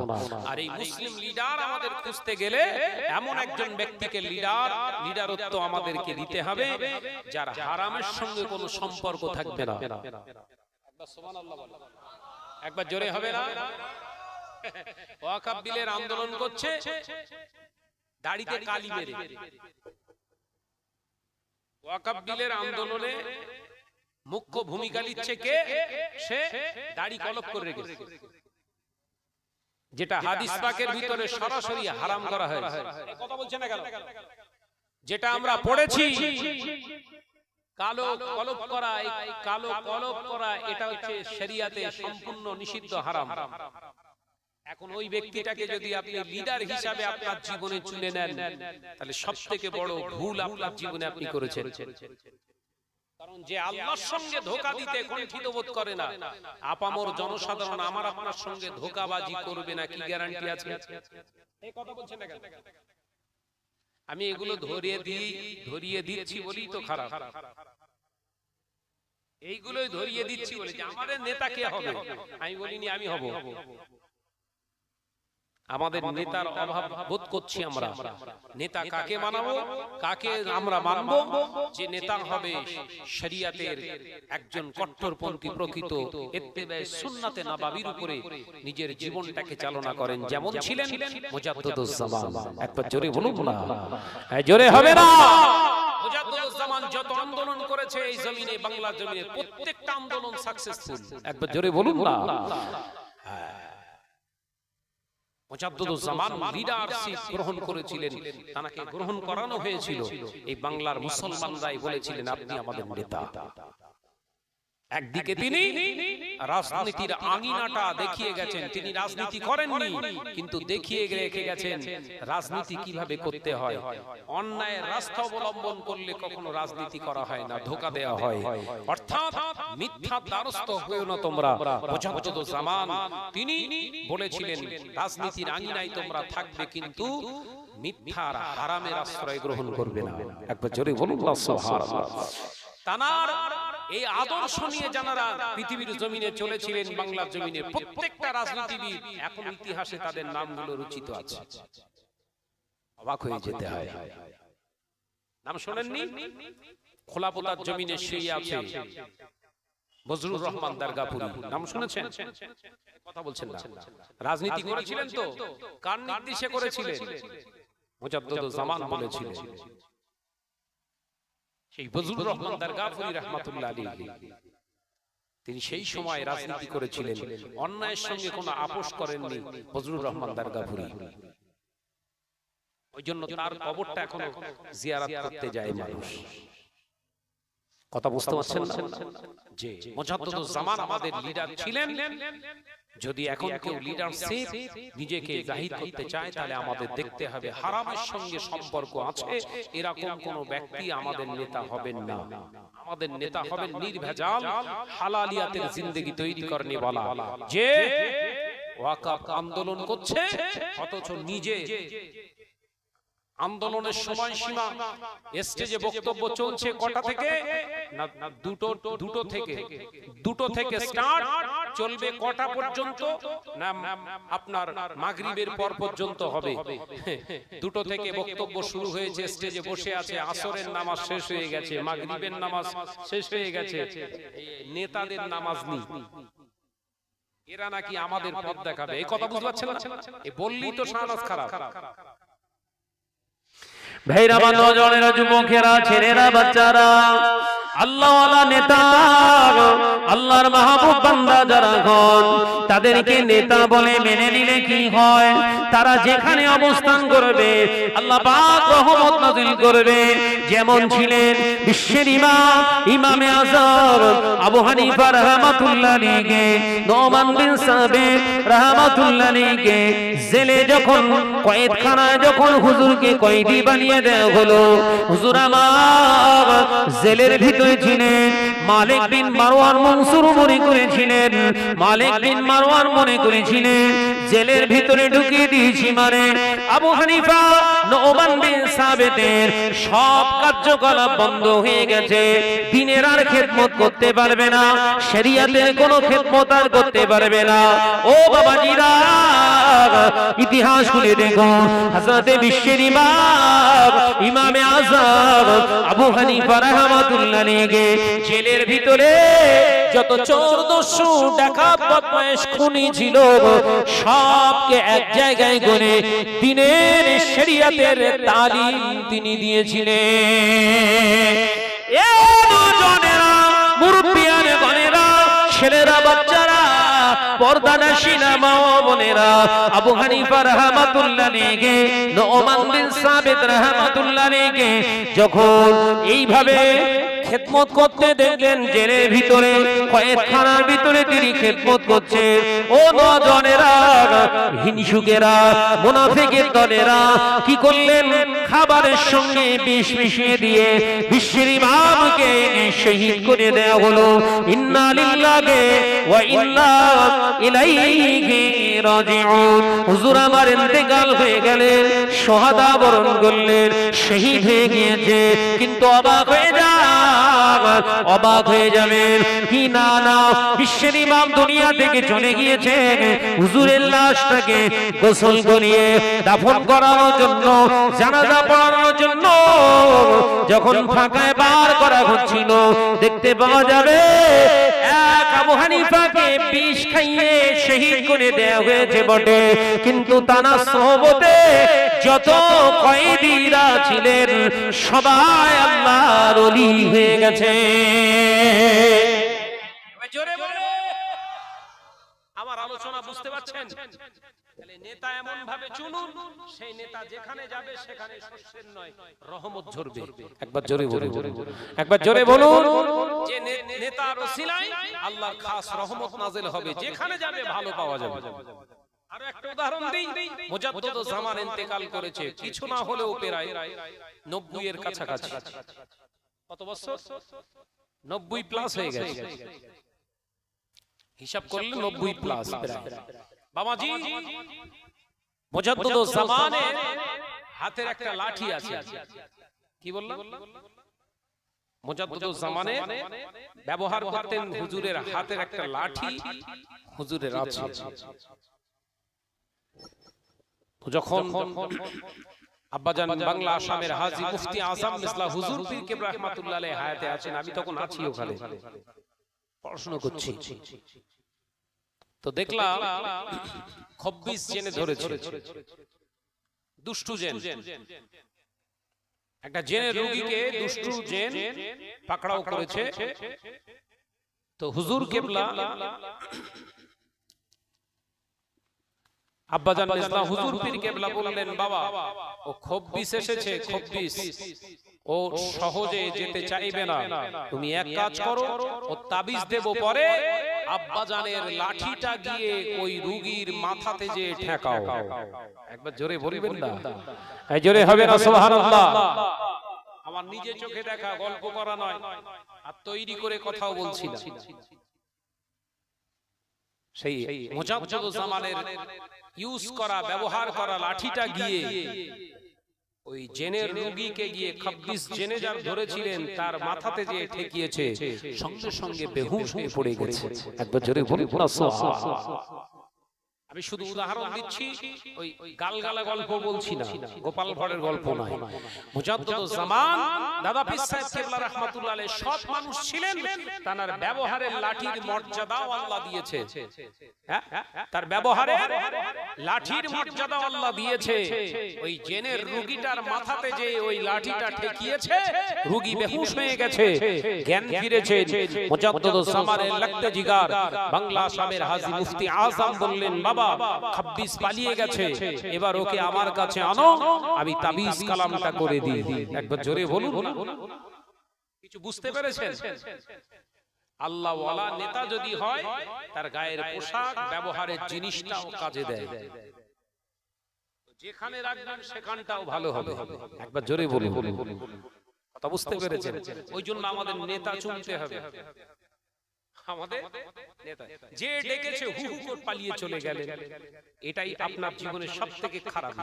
আর এই মুসলিম লিডার আমাদের খুঁজতে গেলে এমন একজন ব্যক্তিকে লিডারত্ব আমাদেরকে দিতে হবে যার হারামের সঙ্গে কোনো সম্পর্ক থাকবে না। একবার জোরে হবে না? ওয়াকফ বিলের আন্দোলন করছে, দাড়িতে কালি মেরে। ওয়াকফ বিলের আন্দোলনে মুখ্য ভূমিকা নিচ্ছে কে? সে দাড়ি কলপ করে রেখেছে, যেটা হাদিস পাকের ভিতরে সরাসরি হারাম করা হয়েছে। কথা বলছে না কেন? যেটা আমরা পড়েছি, কালো কলপ করা, এই কালো কলপ করা এটা হচ্ছে শরিয়াতে সম্পূর্ণ নিষিদ্ধ, হারাম। এখন ওই ব্যক্তিটাকে যদি আপনি লিডার হিসাবে আপনার জীবনে চুনে নেন, তাহলে সবথেকে বড় ভুল আপনার জীবনে আপনি করেছেন। কারণ যে আল্লাহর সঙ্গে ধোঁকা দিতে কুণ্ঠিত বোধ করে না, আপামর জনসাধারণ আমার আপনার সঙ্গে ধোঁকাবাজি করবে না, কি গ্যারান্টি আছে? এই কথা বলছেন না কেন? আমি এগুলো ধরিয়ে দিচ্ছি বলেই তো খারাপ। এইগুলোই ধরিয়ে দিচ্ছি বলে যে আমাদের নেতা কে হবে, আমি বলিনি আমি হব। আমাদের নেতার অভাব বোধ করছি আমরা। নেতা কাকে মানাবো, কাকে আমরা মানবো? যে নেতা হবে শরিয়াতের একজন কট্টরপন্থী, প্রকৃত ইত্তেবায়ে সুন্নাতে নববীর উপরে নিজের জীবনটাকে চালনা করেন, যেমন ছিলেন মুজাদ্দিদুজ জামান। একবার জোরে বলুন না, জোরে হবে না? মুজাদ্দিদুজ জামান যত আন্দোলন করেছে এই জমিনে, বাংলা জমিনে, প্রত্যেকটা আন্দোলন সাকসেসফুল। একবার জোরে বলুন না। মুজাদ্দিদুজ জামান লিডারশিপ গ্রহণ করেছিলেন, তাকে গ্রহণ করানো হয়েছিল। এই বাংলার মুসলমানরাই বলেছিলেন আপনি আমাদের নেতা। একদিকে তিনি রাজনীতির আঙিনাটা দেখিয়ে গেছেন, তিনি রাজনীতি করেননি কিন্তু দেখিয়ে রেখে গেছেন রাজনীতি কিভাবে করতে হয়। অন্যায়ের রাস্তা অবলম্বন করলে কখনো রাজনীতি করা হয় না, ধোঁকা দেওয়া হয়। অর্থাৎ মিথ্যা দ্বারস্থ হয়েও না তোমরা। মুজাদ্দিদুজ জামান তিনি বলেছিলেন রাজনীতির আঙিনায় তোমরা থাকবে কিন্তু মিথ্যার হারামের আশ্রয় গ্রহণ করবে না। একবার জোরে বলুন না সুবহানাল্লাহ। তানার এই আদর্শ নিয়ে যারা পৃথিবীর জমিনে চলেছিলেন, বাংলার জমিনে প্রত্যেকটা রাজনীতিবিদ এখন ইতিহাসে তাদের নামগুলো রচিত আছে। অবাক হয়ে যেতে হয়। নাম শোনেননি? খোলাপোতার জমিনে শুয়ে আছে বজলুর রহমান দারগাপুরি নাম শুনেছেন? কথা বলছেন না। রাজনীতি করেছিলেন তো, কার নির্দেশে করেছিলেন? মুজাদ্দিদুজ জামান বলেছিলেন। সেই বজলুর রহমান দারগাপুরি রাহমাতুল্লাহ আলাইহি তিনি সেই সময় রাজনীতি করেছিলেন, অন্যায়ের সঙ্গে কোনো আপোষ করেননি বজলুর রহমান দারগাপুরি। ওই জন্য তার কবরটা এখনো জিয়ারত করতে যায় মানুষ। কথা বুঝতে পারছেন না যে মুজাদ্দিদুজ জামান আমাদের লিডার ছিলেন। যদি এখন কেউ লিডারশিপ নিজেকে জাহির করতে চায় তাহলে আমাদের দেখতে হবে হারামের সঙ্গে সম্পর্ক আছে এরকম কোন ব্যক্তি আমাদের নেতা হবেন না। আমাদের নেতা হবেন নির্ভেজাল হালালিয়াতের জিন্দেগি তৈরি করনে वाला, যে ওয়াকফ আন্দোলন করছে অথচ নিজে আন্দোলনের সময়সীমা স্টেজে বক্তব্য চলছে কটা থেকে না দুটো থেকে স্টার্ট চলবে কটা পর্যন্ত না আপনার মাগরিবের পর পর্যন্ত হবে। দুটো থেকে বক্তব্য শুরু হয়েছে, স্টেজে বসে আছে, আসরের নামাজ শেষ হয়ে গেছে, মাগরিবের নামাজ শেষ হয়ে গেছে, নেতাদের নামাজ নেই। এরা নাকি আমাদের পথ দেখাবে, এই কথা বুঝতে পারছেন না? এ বললেই তো শাহনাজ খারাপ। ভাইরা, নওজওয়ানেরা, যুবকেরা, ছেলেরা, বাচ্চারা, আল্লাহওয়ালা নেতা, আল্লাহর মাহবুব বান্দা যারা হন তাদেরকে নেতা বলে মেনে নিলে কি হয়? তারা যেখানে অবস্থান করবে আল্লাহ পাক রহমত নাযিল করবে। যেমন ছিলেন বিশ্বের ইমাম ইমামে আযম আবু হানিফা রাহমাতুল্লাহ আলাইহি, নোমান বিন সাবিত রাহমাতুল্লাহ আলাইহি জেলে যখন কয়েদখানায় যখন হুজুরকে কয়েদি বানিয়ে দেওয়া হলো, হুজুর আমার জেলের ভিতরে ছিলেন। মালিক বিন মারওয়ান মনসুর মনে করেছিলেন, মালিক বিন মারওয়ান মনে করেছিলেন জেলের ভিতরে ঢুকিয়ে দিয়েছি মানে আবু হানিফা নোমান বিন সাবিতের সব কার্যকলাপ বন্ধ হয়ে গেছে, দ্বীনের আর খেদমত করতে পারবে না, শরিয়াতের কোনো খেদমত আর করতে পারবে না। ও বাবাজিরা, ইতিহাস খুলে দেখো, হযরত বিশ্বের ইমাম ইমামে আযম আবু হানিফা রাহমাতুল্লাহ আলাইহি জেলের ভিতরে যত চোর দস্যু ডাকাত বদমাইশ খুনি ছিল সবকে এক জায়গায় করে দ্বীনের শরিয়াতের তালিম তিনি দিয়েছিলেন। এ দুজনেরা মুরব্বিয়ান গণেরা, ছেলেরা, বাচ্চারা, পর্দানাশীনা মা ও বোনেরা, আবু হানিফা রাহমাতুল্লাহ আলাইহি নোমান বিন সাবিত রাহমাতুল্লাহ আলাইহি যখন এইভাবে খেদমত করতে দেখলেন জেলের ভিতরে কয়েদখানার ভিতরে তিনি খেদমত করছে, ও নওজওয়ানেরা, হিংসুকেরা, মুনাফিকের দলেরা কি করলেন? খাবারের সঙ্গে বিষ মিশিয়ে দিয়ে বিশ্বের ইমামকে শহীদ করে দেয়া হলো। ইন্না লিল্লাহি ওয়া ইন্না ইলাইহি রাজিউন। হুজুর আমার ইন্তেকাল হয়ে গেলেন, শাহাদা বরণ করলেন, শহীদ হয়ে গিয়েছে। কিন্তু অবাক হয়ে অবাক হয়ে যাবেন কি না, না বিশ্বের ইমাম দুনিয়া থেকে চলে গিয়েছেন, হুজুরের লাশটাকে গোসল করিয়ে দাফন করানোর জন্য, জানাজা পড়ানোর জন্য যখন ফাঁকায় বার করা হচ্ছিল, দেখতে পাওয়া যাবে এক আবু হানিফাকে বিষ খাইয়ে শহীদ করে দেয়া হয়েছে বটে, কিন্তু তার সোহবতে যত কয়েদিরা ছিলেন সবাই আল্লাহর ওলি হয়ে গেছে। আমার আলোচনা বুঝতে পারছেন? তাহলে নেতা এমন ভাবে চুনুন, সেই নেতা যেখানে যাবে সেখানে শস্যের নয় রহমত ঝরবে। একবার জোরে বলুন, একবার জোরে বলুন, যে নেতার ওসিলায় আল্লাহর খাস রহমত নাযিল হবে, যেখানে যাবে ভালো পাওয়া যাবে। আরো একটা উদাহরণ দেই, মুজাদ্দিদুজ জামান ইন্তেকাল করেছে, কিছু না হলেও প্রায় 90 এর কাছাকাছি। কত বছর? 90 প্লাস হয়ে গেছে, হিসাব করলে 90 প্লাস প্রায়। বাবাজি, মুজাদ্দিদুজ জামানের হাতের একটা লাঠি আছে। কি বললাম? মুজাদ্দিদুজ জামানে ব্যবহার করতেন হুজুরের হাতের একটা লাঠি, হুজুরের আছে। যখন আব্বাজান বাংলা আসামের হাজী মুফতি আজম মিসলা হুজুর পীর কেবলা রাহমাতুল্লাহ আলাইহি হায়াতে আছেন, আমি তখন আছি ওখানে। পড়াশোনা করছি, তো দেখলাম খব্বিস জেনে ধরেছে, দুষ্টু জেন, একটা জেনের রোগীকে দুষ্টু জেন পাকড়াও করেছে। তো হুজুর কেবলা আব্বাজান ইসলাম হুজুর পীর কেবলা বললেন, বাবা ও খব্বিস এসেছে, খব্বিস ও সহজে যেতে চাইবে না, তুমি এক কাজ করো, ও তাবিজ দেব, পরে আব্বাজানের লাঠিটা গিয়ে ওই রোগীর মাথাতে যে ঠেকাও। একবার জোরে বলবেন না? এই জোরে হবে না সুবহানাল্লাহ? আমার নিজে চোখে দেখা, গল্প করা নয়, আর তৈরি করে কথাও বলছি না। সেই মুজাদ্দিদুল জামানের ইউজ করা, ব্যবহার করা লাঠিটা গিয়ে ওই জেনের রোগীকে গিয়ে খব্বিস জেনে যার ধরেছিলেন তার মাথাতে যে ঠেকিয়েছে, সঙ্গে সঙ্গে বেহুশ হয়ে পড়ে গেছে। একবার জোরে বলুন না সুবহানাল্লাহ। আমি শুধু উদাহরণ দিচ্ছি, ওই গালগালা গল্প বলছি না, গোপাল ভাড়ের গল্প নয়। মুজাদ্দিদুল জামান দাদা পীর সাহেব কেবলা রাহমাতুল্লাহ আলাইহি সৎ মানুষ ছিলেন, তার ব্যবহারের লাঠির মর্যাদাও আল্লাহ দিয়েছে। হ্যাঁ, তার ব্যবহারে লাঠির মর্যাদা আল্লাহ দিয়েছে। ওই জেনের রোগীটার মাথাতে যে ওই লাঠিটা ঠেকিয়েছে, রোগী বেহুশ হয়ে গেছে, জ্ঞান ফিরেছে। মুজাদ্দিদুল জামানের লাগতে জিগার বাংলা সাহেবের হাজী মুফতি আজম বললেন, বাবা খব্বিস পালিয়ে গেছে, এবার ওকে আমার কাছে আনো, আমি তাবিজ কালামটা করে দিই। একবার জোরে বলুন না। কিছু বুঝতে পেরেছেন? আল্লাহ ওয়ালা নেতা যদি হয়, তার গায়ের পোশাক, ব্যবহারের জিনিসটাও কাজে দেয়, যেখানে রাখবেন সেখানটাও ভালো হবে। একবার জোরে বলুন। কথা বুঝতে পেরেছেন? ওই জন্য আমাদের নেতা চুনতে হবে। আমাদের নেতা যে ডেকেছে হু হু করে পালিয়ে চলে গেলেন, এটাই আপনার জীবনের সবথেকে খারাপ।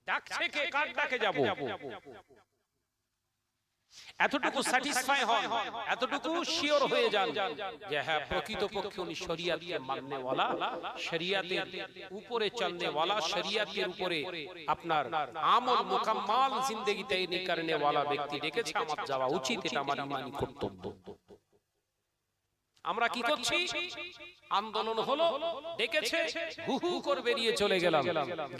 ডাকছে কে, কার ডাকে যাব, এতটুকু স্যাটিসফাই হন, এতটুকু শিওর হয়ে যান যে হ্যাঁ, প্রকৃতপক্ষে উনি শরিয়াতকে মাননে ওয়ালা, শরিয়াতের উপরে চলনে ওয়ালা, শরিয়াতের উপরে আপনার আমল মুকাম্মাল জিন্দেগি তৈরি করনে ওয়ালা ব্যক্তি ডেকেছে, আমার যাওয়া উচিত, এটা আমার ইমানি কর্তব্য। আমরা কি করছি? আন্দোলন হলো, ডেকেছে, হু হু করে বেরিয়ে চলে গেলাম,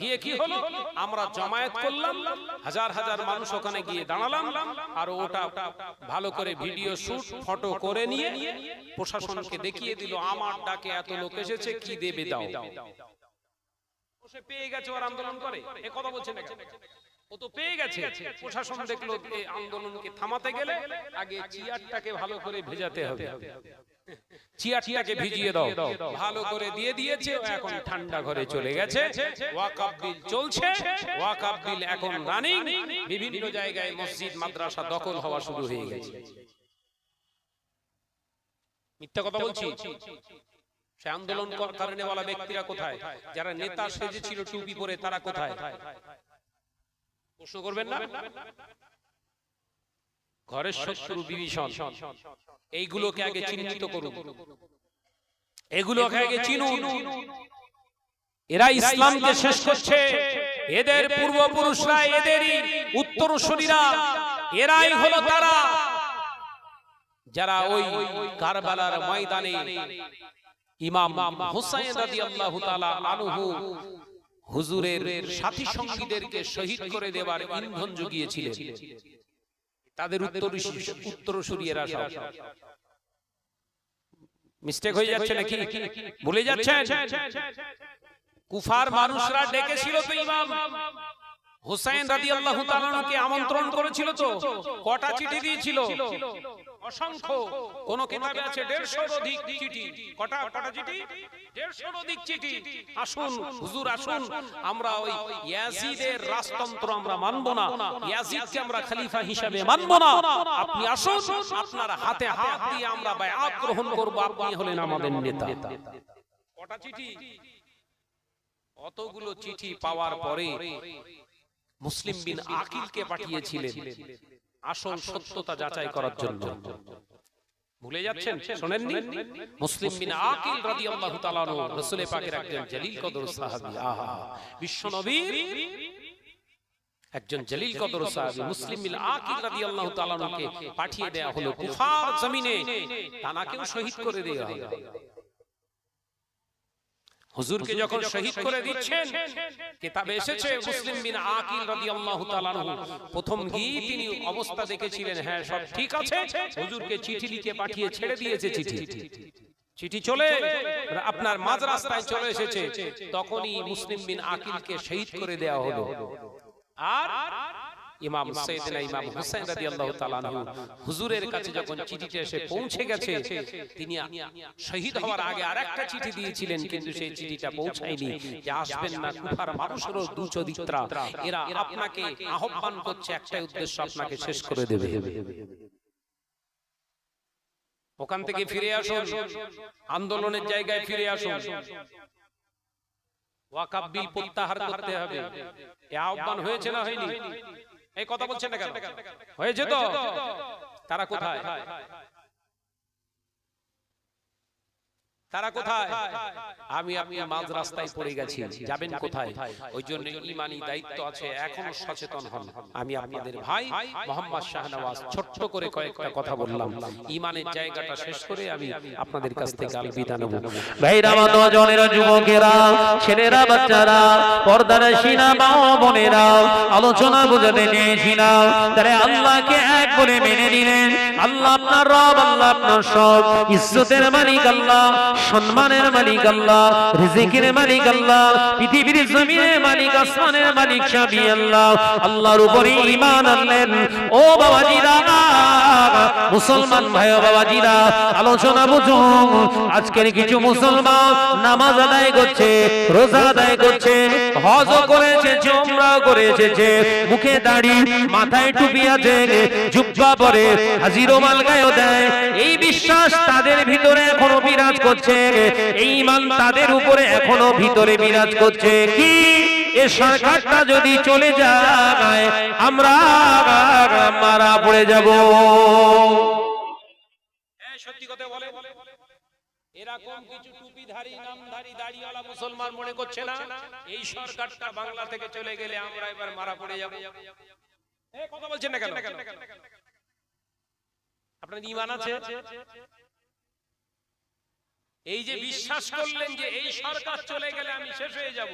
গিয়ে কি হলো? আমরা জমায়েত করলাম, হাজার হাজার মানুষ ওখানে গিয়ে দাঁড়ালাম, আর ওটা ভালো করে ভিডিও শুট, ফটো করে নিয়ে প্রশাসনকে দেখিয়ে দিল, আমার ডাকে এত লোক এসেছে, কি দেবে দাও। সে পেয়ে গেছে, ওর আন্দোলন করে, এ কথা বলছে না, ও তো পেয়ে গেছে। প্রশাসন দেখলো এই আন্দোলনকে থামাতে গেলে আগে চেয়ারটাকে ভালো করে ভেজাতে হবে, চেয়ারটাকে ভিজিয়ে দাও, ভালো করে দিয়ে দিয়েছে, এখন ঠান্ডা ঘরে চলে গেছে। ওয়াকফ বিল চলছে, ওয়াকফ বিল এখন রানিং, বিভিন্ন জায়গায় মসজিদ মাদ্রাসা দখল হওয়া শুরু হয়ে গেছে। মিথ্যা কথা বলছি? সে আন্দোলন কারণে ওয়ালা ব্যক্তিরা কোথায়? যারা নেতা সেজেছিল টুপি পরে, তারা কোথায়? প্রশ্ন করবেন না? ঘরের শত্রু বিভীষণ, এইগুলোকে আগে চিহ্নিত করুন, এগুলোকে আগে চিনুন। এরা ইসলামকে শেষ করছে, এদের পূর্বপুরুষরা, এদেরই উত্তরসূরিরা, এরাই হলো তারা যারা ওই কারবালার ময়দানে ইমাম হুসাইন রাদিয়াল্লাহু তাআলা আনহু হুজুরের সাথী সঙ্গীদেরকে শহীদ করে দেওয়ার ইন্ধন জুগিয়েছিলেন। তাদের উত্তরসূরিরা সব মিস্টেক হয়ে যাচ্ছে নাকি? ভুলে যাচ্ছেন? কুফার মানুষরা ডেকেছিল তো ইমাম হুসাইন রাদিয়াল্লাহু তাআলাকে আমন্ত্রণ করেছিল, তো কটা চিঠি দিয়েছিল? অসংখ্য। কোন কিতাবে আছে 150 অধিক চিঠি। কটা চিঠি? 150 অধিক চিঠি। আসুন হুজুর, আসুন, আমরা ওই ইয়াজিদের রাজতন্ত্র আমরা মানব না, ইয়াজিদকে আমরা খলিফা হিসেবে মানব না, আপনি আসুন, আপনার হাতে হাত দিয়ে আমরা বায়াত গ্রহণ করব, আপনি হলেন আমাদের নেতা। কটা চিঠি? অতগুলো চিঠি পাওয়ার পরে মুসলিম বিন আকিলকে পাঠিয়েছিলেন আসল সত্যতা যাচাই করার জন্য। ভুলে যাচ্ছেন? শুনেননি? মুসলিম বিন আকিল রাদিয়াল্লাহু তাআলা আনহু রাসূল পাকের একজন জলিল কদর সাহাবী, আহা, বিশ্বনবীর একজন জলিল কদর সাহাবী মুসলিম বিন আকিল রাদিয়াল্লাহু তাআলা আনহুকে পাঠিয়ে দেয়া হলো কুফার জমিনে, তানাকেও শহীদ করে দেয়া হলো। হুজুরকে যখন শহীদ করে দিচ্ছেন, কিতাবে এসেছে মুসলিম বিন আকিল রাদিয়াল্লাহু তাআলা আনহু প্রথম গিয়ে তিনি অবস্থা দেখেছিলেন, হ্যাঁ সব ঠিক আছে, হুজুরকে চিঠি লিখে পাঠিয়ে ছেড়ে দিয়েছে। চিঠি চলে আপনার মাঝ রাস্তায় চলে এসেছে, তখনই মুসলিম বিন আকিলকে শহীদ করে দেয়া হলো। আর ইমাম সাইয়েদনা ইমাম হুসাইন রাদিয়াল্লাহু তাআলা আনহু হুজুরের কাছে যখন চিঠিটা এসে পৌঁছে গেছে, তিনি শহীদ হওয়ার আগে আরেকটা চিঠি দিয়েছিলেন, কিন্তু সেই চিঠিটা পৌঁছায়নি যে আসবেন না, কুফার মানুষেরও দুচরিত্রা, এরা আপনাকে আহ্বান করছে, একটাই উদ্দেশ্য, আপনাকে শেষ করে দেবে। ওখান থেকে ফিরে আসুন, আন্দোলনের জায়গায় ফিরে আসুন, ওয়াকফ বিল প্রত্যাহার করতে হবে। এই আহ্বান হয়েছে না হয়নি? এই কথা বলছেন না কেন? হয়েছে তো? তারা কোথায়? তারা কোথায়? আমি আপনি মাঝ রাস্তায় পড়ে গেছি, যাবেন কোথায়? ওই জন্য ঈমানি দায়িত্ব আছে, এখনো সচেতন হন। আমি আপনাদের ভাই মোহাম্মদ শাহনওয়াজ ছোট্ট করে কয়েকটা কথা বললাম, ঈমানের জায়গাটা শেষ করে আমি আপনাদের কাছ থেকে আলবিদা নেব। ভাইরা, নওজওয়ানেরা, যুবকেরা, ছেলেরা, বাচ্চারা, পর্দার শিনা মা বোনেরা, আলোচনা বুঝতে নিয়েছি না, তারা আল্লাহকে এক বলে মেনে নিলেন। আল্লাহ আপনার রব, আল্লাহ আপনার সব, ইজ্জতের মালিক আল্লাহ, সম্মানের মালিক আল্লাহ, রিজিকের মালিক আল্লাহ, পৃথিবীর জমিনের মালিক, আসমানের মালিক সবই আল্লাহ। আল্লাহর উপরে ঈমান আনলেন। ও বাবাজিরা, মুসলমান ভাই ও বাবাজিরা, আলোচনা বুঝুন। আজকের কিছু মুসলমান নামাজ আদায় করছে, রোজা আদায় করছে, হজ করেছে, উমরা করে এসেছে, মুখে দাড়ি, মাথায় টুপি আছে, জুব্বা পরে, হাজির মাল গায়ে দেয়। এই বিশ্বাস তাদের ভিতরে এখনো বিরাজ করছে, এই ঈমান তাদের উপরে এখনো ভিতরে বিরাজ করছে। কি এই সরকারটা যদি চলে যায়, আমরা মারা পড়ে যাব। সত্যি কথা বলে, এরকম কিছু টুপিধারী, নামধারী, দাড়িওয়ালা মুসলমান মনে করছে না এই সরকারটা বাংলা থেকে চলে গেলে আমরা এবার মারা পড়ে যাব? এই কথা বলছেন না কেন? আপনার ঈমান আছে? এই যে বিশ্বাস করলেন যে এই সরকার চলে গেলে আমি শেষ হয়ে যাব,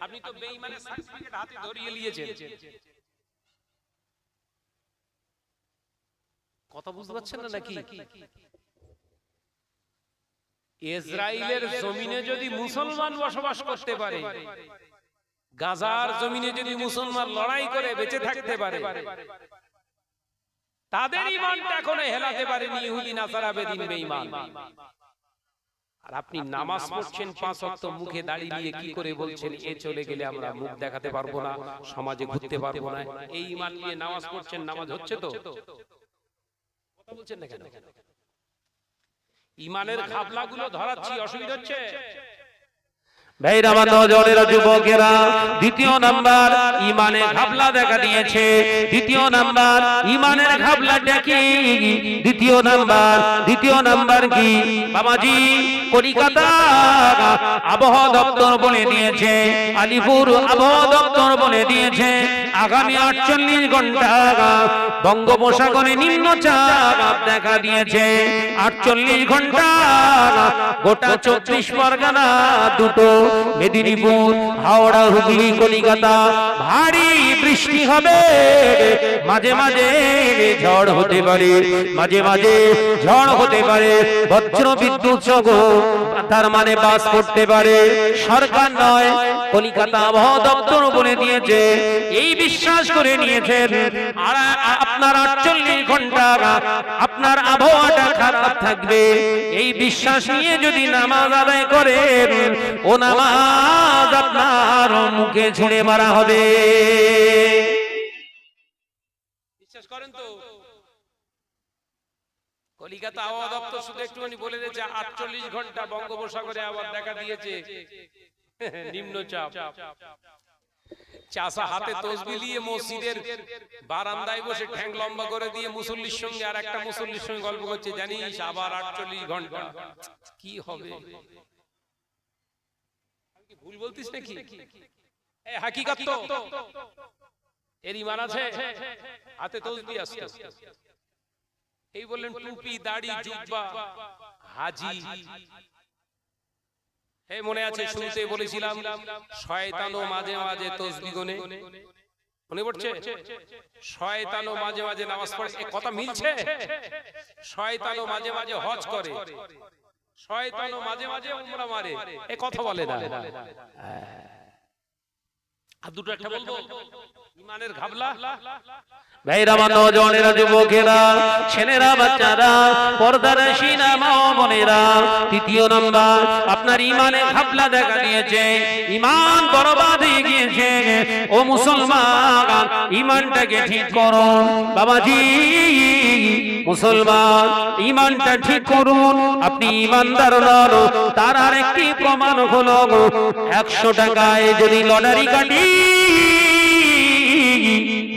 আপনি তো বেঈমানের সার্টিফিকেট হাতে ধরিয়ে নিয়েছেন। কথা বুঝতে পারছেন না নাকি? ইসরায়েলের জমিনে যদি মুসলমান বসবাস করতে পারে, গাজার জমিনে যদি মুসলমান লড়াই করে বেঁচে থাকতে পারে, তাদের ঈমানটা এখনো হেলাতে পারেনি ইহুদি, নাসারা, বেদিন, বেঈমান। আর আপনি নামাজ পড়ছেন 5 ওয়াক্ত, মুখে দাড়ি নিয়ে কি করে বলছেন এ চলে গেলে আমরা মুখ দেখাতে পারবো না, সমাজে ঘুরতে পারবো না? এই ঈমান নিয়ে নামাজ পড়ছেন, নামাজ হচ্ছে তো? কথা বলছেন না কেন? ঈমানের খাবলাগুলো ধরাচ্ছি, অসুবিধা হচ্ছে? ভাইরা, আমার নওজওয়ানেরা, যুবকেরা, দ্বিতীয় নাম্বার ঈমানের ঘাবলা দেখা দিয়েছে। দ্বিতীয় নাম্বার ঈমানের ঘাবলাটা কি? দ্বিতীয় নাম্বার কি বাবাজি? কলিকাতা আবহাওয়া দপ্তর বলে দিয়েছে, আলিপুর আবহাওয়া দপ্তর বলে দিয়েছে, আগামী 48 ঘন্টা বঙ্গোপসাগরে নিম্নচাপ দেখা দিয়েছে। 48 ঘন্টা গোটা 24 পরগনা, দুটো মেদিনীপুর, হাওড়া, হুগলি, কলিকাতা ভারী বৃষ্টি হবে। মাঝে মাঝে ঝড় হতে পারে, বজ্র বিদ্যুৎ সহ, তার মানে বাস পড়তে পারে। সরকার নয়, কলিকাতা আবহাওয়া দপ্তর বলে দিয়েছে। এই বিশ্বাস করে নিয়েছেন আর আপনার 48 ঘন্টা আপনার আবহাওয়াটা খারাপ থাকবে। এই বিশ্বাস নিয়ে যদি নামাজ আদায় করেন, ও নামাজ আপনার মুখে ছুঁড়ে মারা হবে। বিশ্বাস করেন তো? কলিকাতা আবহাওয়া দপ্তর শুধু একটুখানি বলে দিয়েছে 48 ঘন্টা বঙ্গোপসাগরে আবার দেখা দিয়েছে নিম্নচাপ। চাষা হাতে তসবিহ নিয়ে মসজিদের বারান্দায় বসে ঠ্যাং লম্বা করে দিয়ে মুসল্লির সঙ্গে আর একটা মুসল্লির সঙ্গে গল্প করছে, জানিস আবার 48 ঘন্টা কি হবে? ভুল বলতিস নাকি? হাকিকত তো এর ঈমান আছে? হাতে তসবিহ আছে, এই বললেন টুপি দাড়ি জুব্বা হাজি। এই মনে আছে শুরুতে বলেছিলাম শয়তানও মাঝে মাঝে তসবিহ গোনে, মনে পড়ছে? শয়তানও মাঝে মাঝে নামাজ পড়ে, এই কথা মিলছে? শয়তানও মাঝে মাঝে হজ করে, শয়তানও মাঝে মাঝে উমরা মারে, এই কথা বলে না। আর দুটো একটা বলবো, ঈমানের ঘাবলা। ভাইরা, আমার নওজওয়ানেরা, যুবকেরা, ছেলেরা, বাচ্চারা, পর্দার শিনা মা বোনেরা, তৃতীয় নাম্বার আপনার ঈমানে ঘাবলা দেখা দিয়েছে, ঈমান বরবাদ হয়ে গিয়েছে। ও মুসলমান, ঈমানটাকে ঠিক করো বাবাজি, মুসলমান ঈমানটা ঠিক করুন। আপনি ঈমানদার নন তার আরেকটি প্রমাণ হলো 100 টাকায় যদি লটারি কাটি,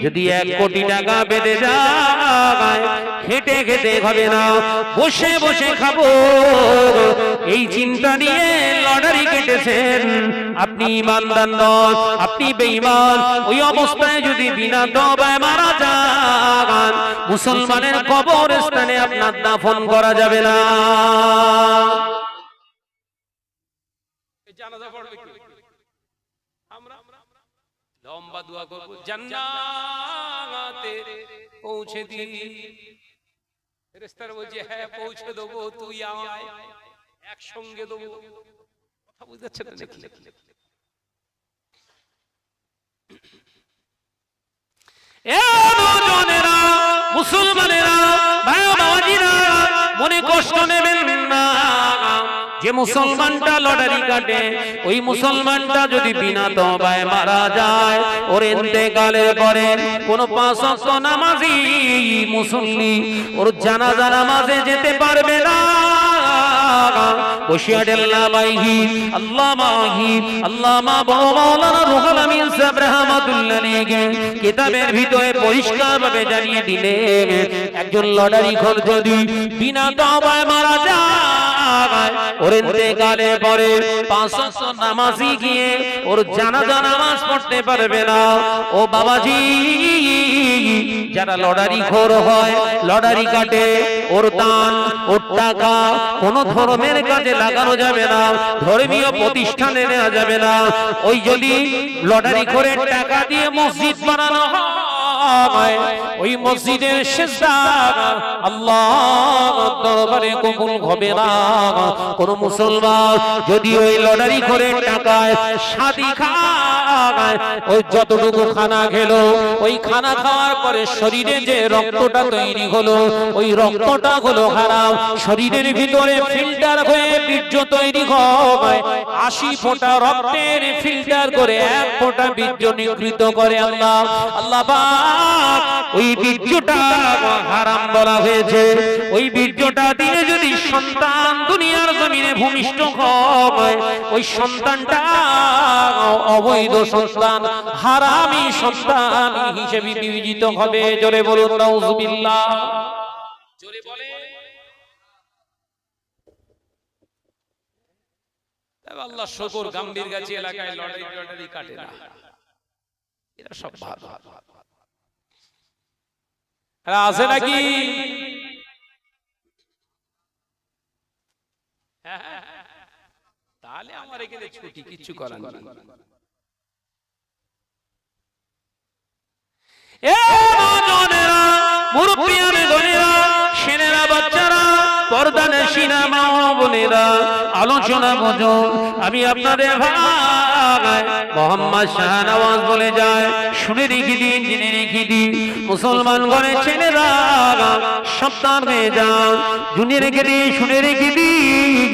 যদি 1 কোটি টাকা বেঁধে যায়, খেটে খেটে হবে না, বসে বসে খাবো, এই চিন্তা নিয়ে লটারি কেটেছেন, আপনি ঈমানদার নন, আপনি বেঈমান। ওই অবস্থায় যদি বিনা তওবায় মারা যান, মুসলমানের কবরস্থানে আপনার দাফন করা যাবে না। জানাজা পড়বে কি? আমরা লম্বা দোয়া করব, জান্নাতে পৌঁছে দি। ফেরেশতারা বলছে হ্যাঁ পৌঁছে দেবো, তুই আয়, একসঙ্গে দেবো। কথা বুঝতে পারছেন নাকি? এ নওজওয়ানেরা, মুসলমানেরা, ভাই বাবাজিরা, মনে কষ্ট নেবেন না। যে মুসলমানটা লটারি কাটে, ওই মুসলমানটা যদি বিনা তওবায় মারা যায়, ওর ইন্তেকালের পরে কোন 5 ওয়াক্ত নামাজি মুসল্লি ওর জানাজা নামাজে যেতে পারবে না। ওশিয়াদুল্লাহ বাইহি আল্লামাহি আল্লামা মাওলানা রুহুল আমিন সাহেব রাহমাতুল্লাহ আলাইহি কিতাবের ভিতরে পরিষ্কারভাবে জানিয়ে দিলেন, একজন লটারিখোর যদি বিনা তওবায় মারা যায়, ওর ইন্তেকালের পরে 5 ওয়াক্ত নামাজি গিয়ে ওর জানাজা নামাজ পড়তে পারবে না। ও বাবাজি, যারা লটারিখোর হয়, লটারি কাটে, ওর দান, ওর টাকা কোন ধর্মের কাজে লাগানো যাবে না, ধর্মীয় প্রতিষ্ঠানে নেওয়া যাবে না। ওই যদি লটারিখোরের টাকা দিয়ে মসজিদ বানানো হয়, ওই মসজিদের সিজদা আল্লাহর দরবারে কবুল হবে না। কোন মুসলমান যদি ওই লটারিখোরের টাকায় শাদি খায়, ওই যতটুকু খানা খেলো, ওই খানা খাওয়ার পরে শরীরে যে রক্তটা তৈরি হলো, ওই রক্তটা হলো হারাম। শরীরের ভিতরে ফিল্টার হয়ে বীর্য তৈরি হয়, 80 ফোঁটা রক্তের ফিল্টার করে 1 ফোঁটা বীর্য নিগৃহীত করে আল্লাহ। আল্লাহ পাক ওই বীর্যটা হারাম বলা হয়েছে। ওই বীর্যটা দিয়ে যদি সন্তান দুনিয়ার জমিনে ভূমিষ্ঠ হয়, ওই সন্তানটা অবৈধ সন্তান, হারামি সন্তান হিসেবে বিবেচিত হবে। জোরে বলুন নাউজুবিল্লাহ। জোরে বলে। আল্লাহ শুকর, গাম্ভীর গাছি এলাকায় লটারি কাটে না, এরা সব ভালো আছে নাকি? তাহলে আমার এখানে ছুটি, কিচ্ছু করার নেই। এ নওজওয়ানেরা, মুরব্বিয়ানে গনেরা, ছেলেরা, বাচ্চারা, পর্দানশীনা মা বোনেরা, আলোচনা বোঝো। আমি আপনাদের ভাই মোহাম্মদ শাহনওয়াজ বলে যায়, শুনে রেখে দিন, জেনে রেখে দিন। মুসলমান ঘরে ছেলেরা সাবধান হয়ে যান, শুনে রেখে দিন, শুনে রেখে দিন।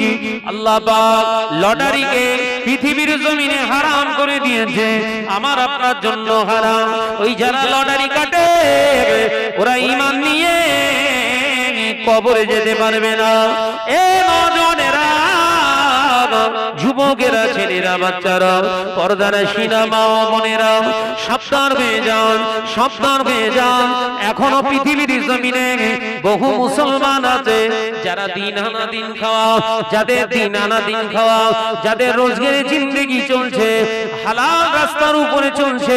আল্লাহ পাক লটারিকে পৃথিবীর জমিনে হারাম করে দিয়েছে, আমার আপনার জন্য হারাম। ওই যারা লটারি কাটে, ওরা ঈমান নিয়ে কবরে যেতে পারবে না। এ নওজওয়ানেরা, যুবকেরা, ছেলেরা, বাচ্চারা, পর্দার শিনা মা ও বোনেরা, সাবধান হয়ে যান, সাবধান হয়ে যান। এখনো পৃথিবীর জমিনে বহু মুসলমান আছে যারা দিন আনা দিন খাওয়া, যাদের দিন আনা দিন খাওয়া, যাদের রোজগারে জিন্দেগি চলছে, হালাল রাস্তার উপরে চলছে,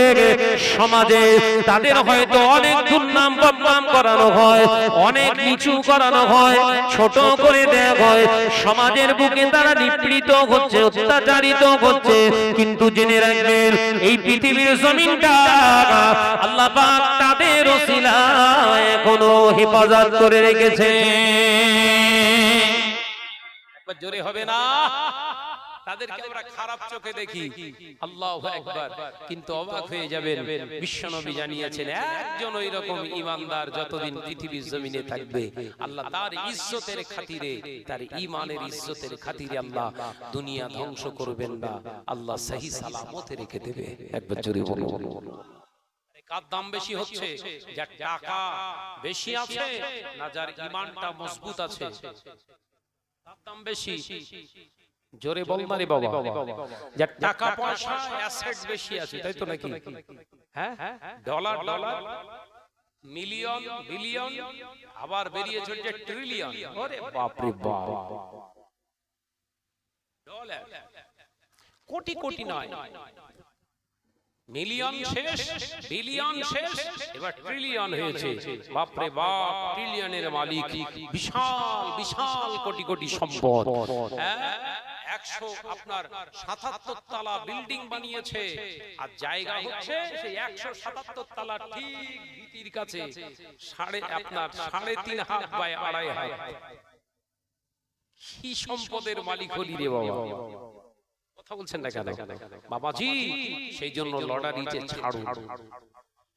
সমাজে তাদের হয়তো অনেক দুর্নাম বদনাম করানো হয়, অনেক নিচু করানো হয়, ছোট করে দেয়া হয়, সমাজের বুকে তারা নিপীড়িত হচ্ছে, অত্যাচারিত হচ্ছে। কিন্তু জেনে রাখবেন এই পৃথিবীর জমিনটা আল্লাহ পাক তাদের ওসিলায় এখনো হেফাজত করে রেখেছে। একবার জোরে হবে না? তাদেরকে আমরা খারাপ চোখে দেখি, আল্লাহু আকবার, কিন্তু অবাক হয়ে যাবেন বিশ্বনবী জানিয়েছেন একজন ওইরকম ঈমানদার যতদিন পৃথিবীর জমিনে থাকবে আল্লাহ তার ইজ্জতের খাতিরে, তার ঈমানের ইজ্জতের খাতিরে আল্লাহ দুনিয়া ধ্বংস করবেন না, আল্লাহ সহি সালামতে রেখে দেবে। একবার জোরে বলুন। কার দাম বেশি হচ্ছে? যার টাকা বেশি আছে না যার ঈমানটা মজবুত আছে? তার দাম বেশি। জোরে বল না রে বাবা। যার টাকা পয়সা অ্যাসেট বেশি আছে, তাই তো নাকি? হ্যাঁ, ডলার ডলার, মিলিয়ন বিলিয়ন, আবার বেরিয়ে চলছে ট্রিলিয়ন। ওরে বাপ রে বাপ, ডলার কোটি কোটি নয়, মিলিয়ন শেষ, বিলিয়ন শেষ, এবার ট্রিলিয়ন হয়েছে। বাপরে বাপ, ট্রিলিয়নের মালিক, বিশাল বিশাল কোটি কোটি সম্পদ। 177 তালা বিল্ডিং বানিয়েছে, আর জায়গা হচ্ছে সেই 177 তালা ঠিক ভিতির কাছে, 3.5 হাত বাই 2.5 হাত। কি সম্পদের মালিক হলি রে বাবা, কথা বলছেন না কেন বাবাজি? সেই জন্য লটারিতে ছাড়ুন,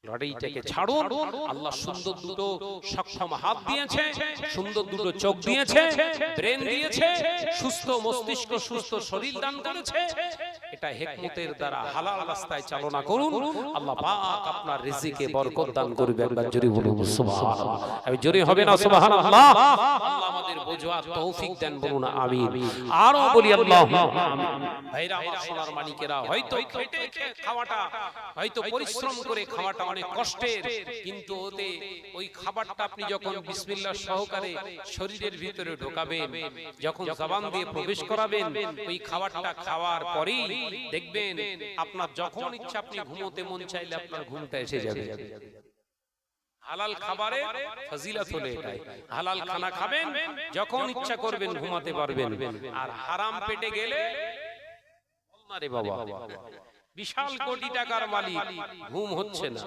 লটারিটাকে ছাড়ুন। আল্লাহ সুন্দর দুটো সক্ষম হাত দিয়েছে, সুন্দর দুটো চোখ দিয়েছে, ব্রেন দিয়েছে, সুস্থ মস্তিষ্ক, সুস্থ শরীর দান করেছে। এটা হিকমতের দ্বারা হালাল রাস্তায় চালনা করুন, আল্লাহ পাক আপনার রিজিকে বরকত দান করবে। একবার জোরে বলুন সুবহানাল্লাহ। আমি জোরে হবে না সুবহানাল্লাহ? আল্লাহ আমাদের বোঝার তৌফিক দেন, বলুন আমিন। আরো বলি আল্লাহুম্মা আমিন। ভাইরা আমার, সোনার মানিকেরা, হয়তো খেটে খাওয়াটা, হয়তো পরিশ্রম করে খাওয়াটা অনেক কষ্টের, কিন্তু ওতে ওই খাবারটা আপনি যখন বিসমিল্লাহ সহকারে শরীরের ভিতরে ঢোকাবেন, যখন জবান দিয়ে প্রবেশ করাবেন, ওই খাবারটা খাওয়ার পরেই দেখবেন আপনার যখন ইচ্ছা আপনি ঘুমোতে মন চাইলে আপনার ঘুমটা এসে যাবে। হালাল খাবারের ফজিলত হলো এটাই। হালাল খানা খাবেন, যখন ইচ্ছা করবেন ঘুমাতে পারবেন। আর হারাম পেটে গেলে আরে বাবা, বিশাল কোটি টাকার মালিক, ঘুম হচ্ছে না।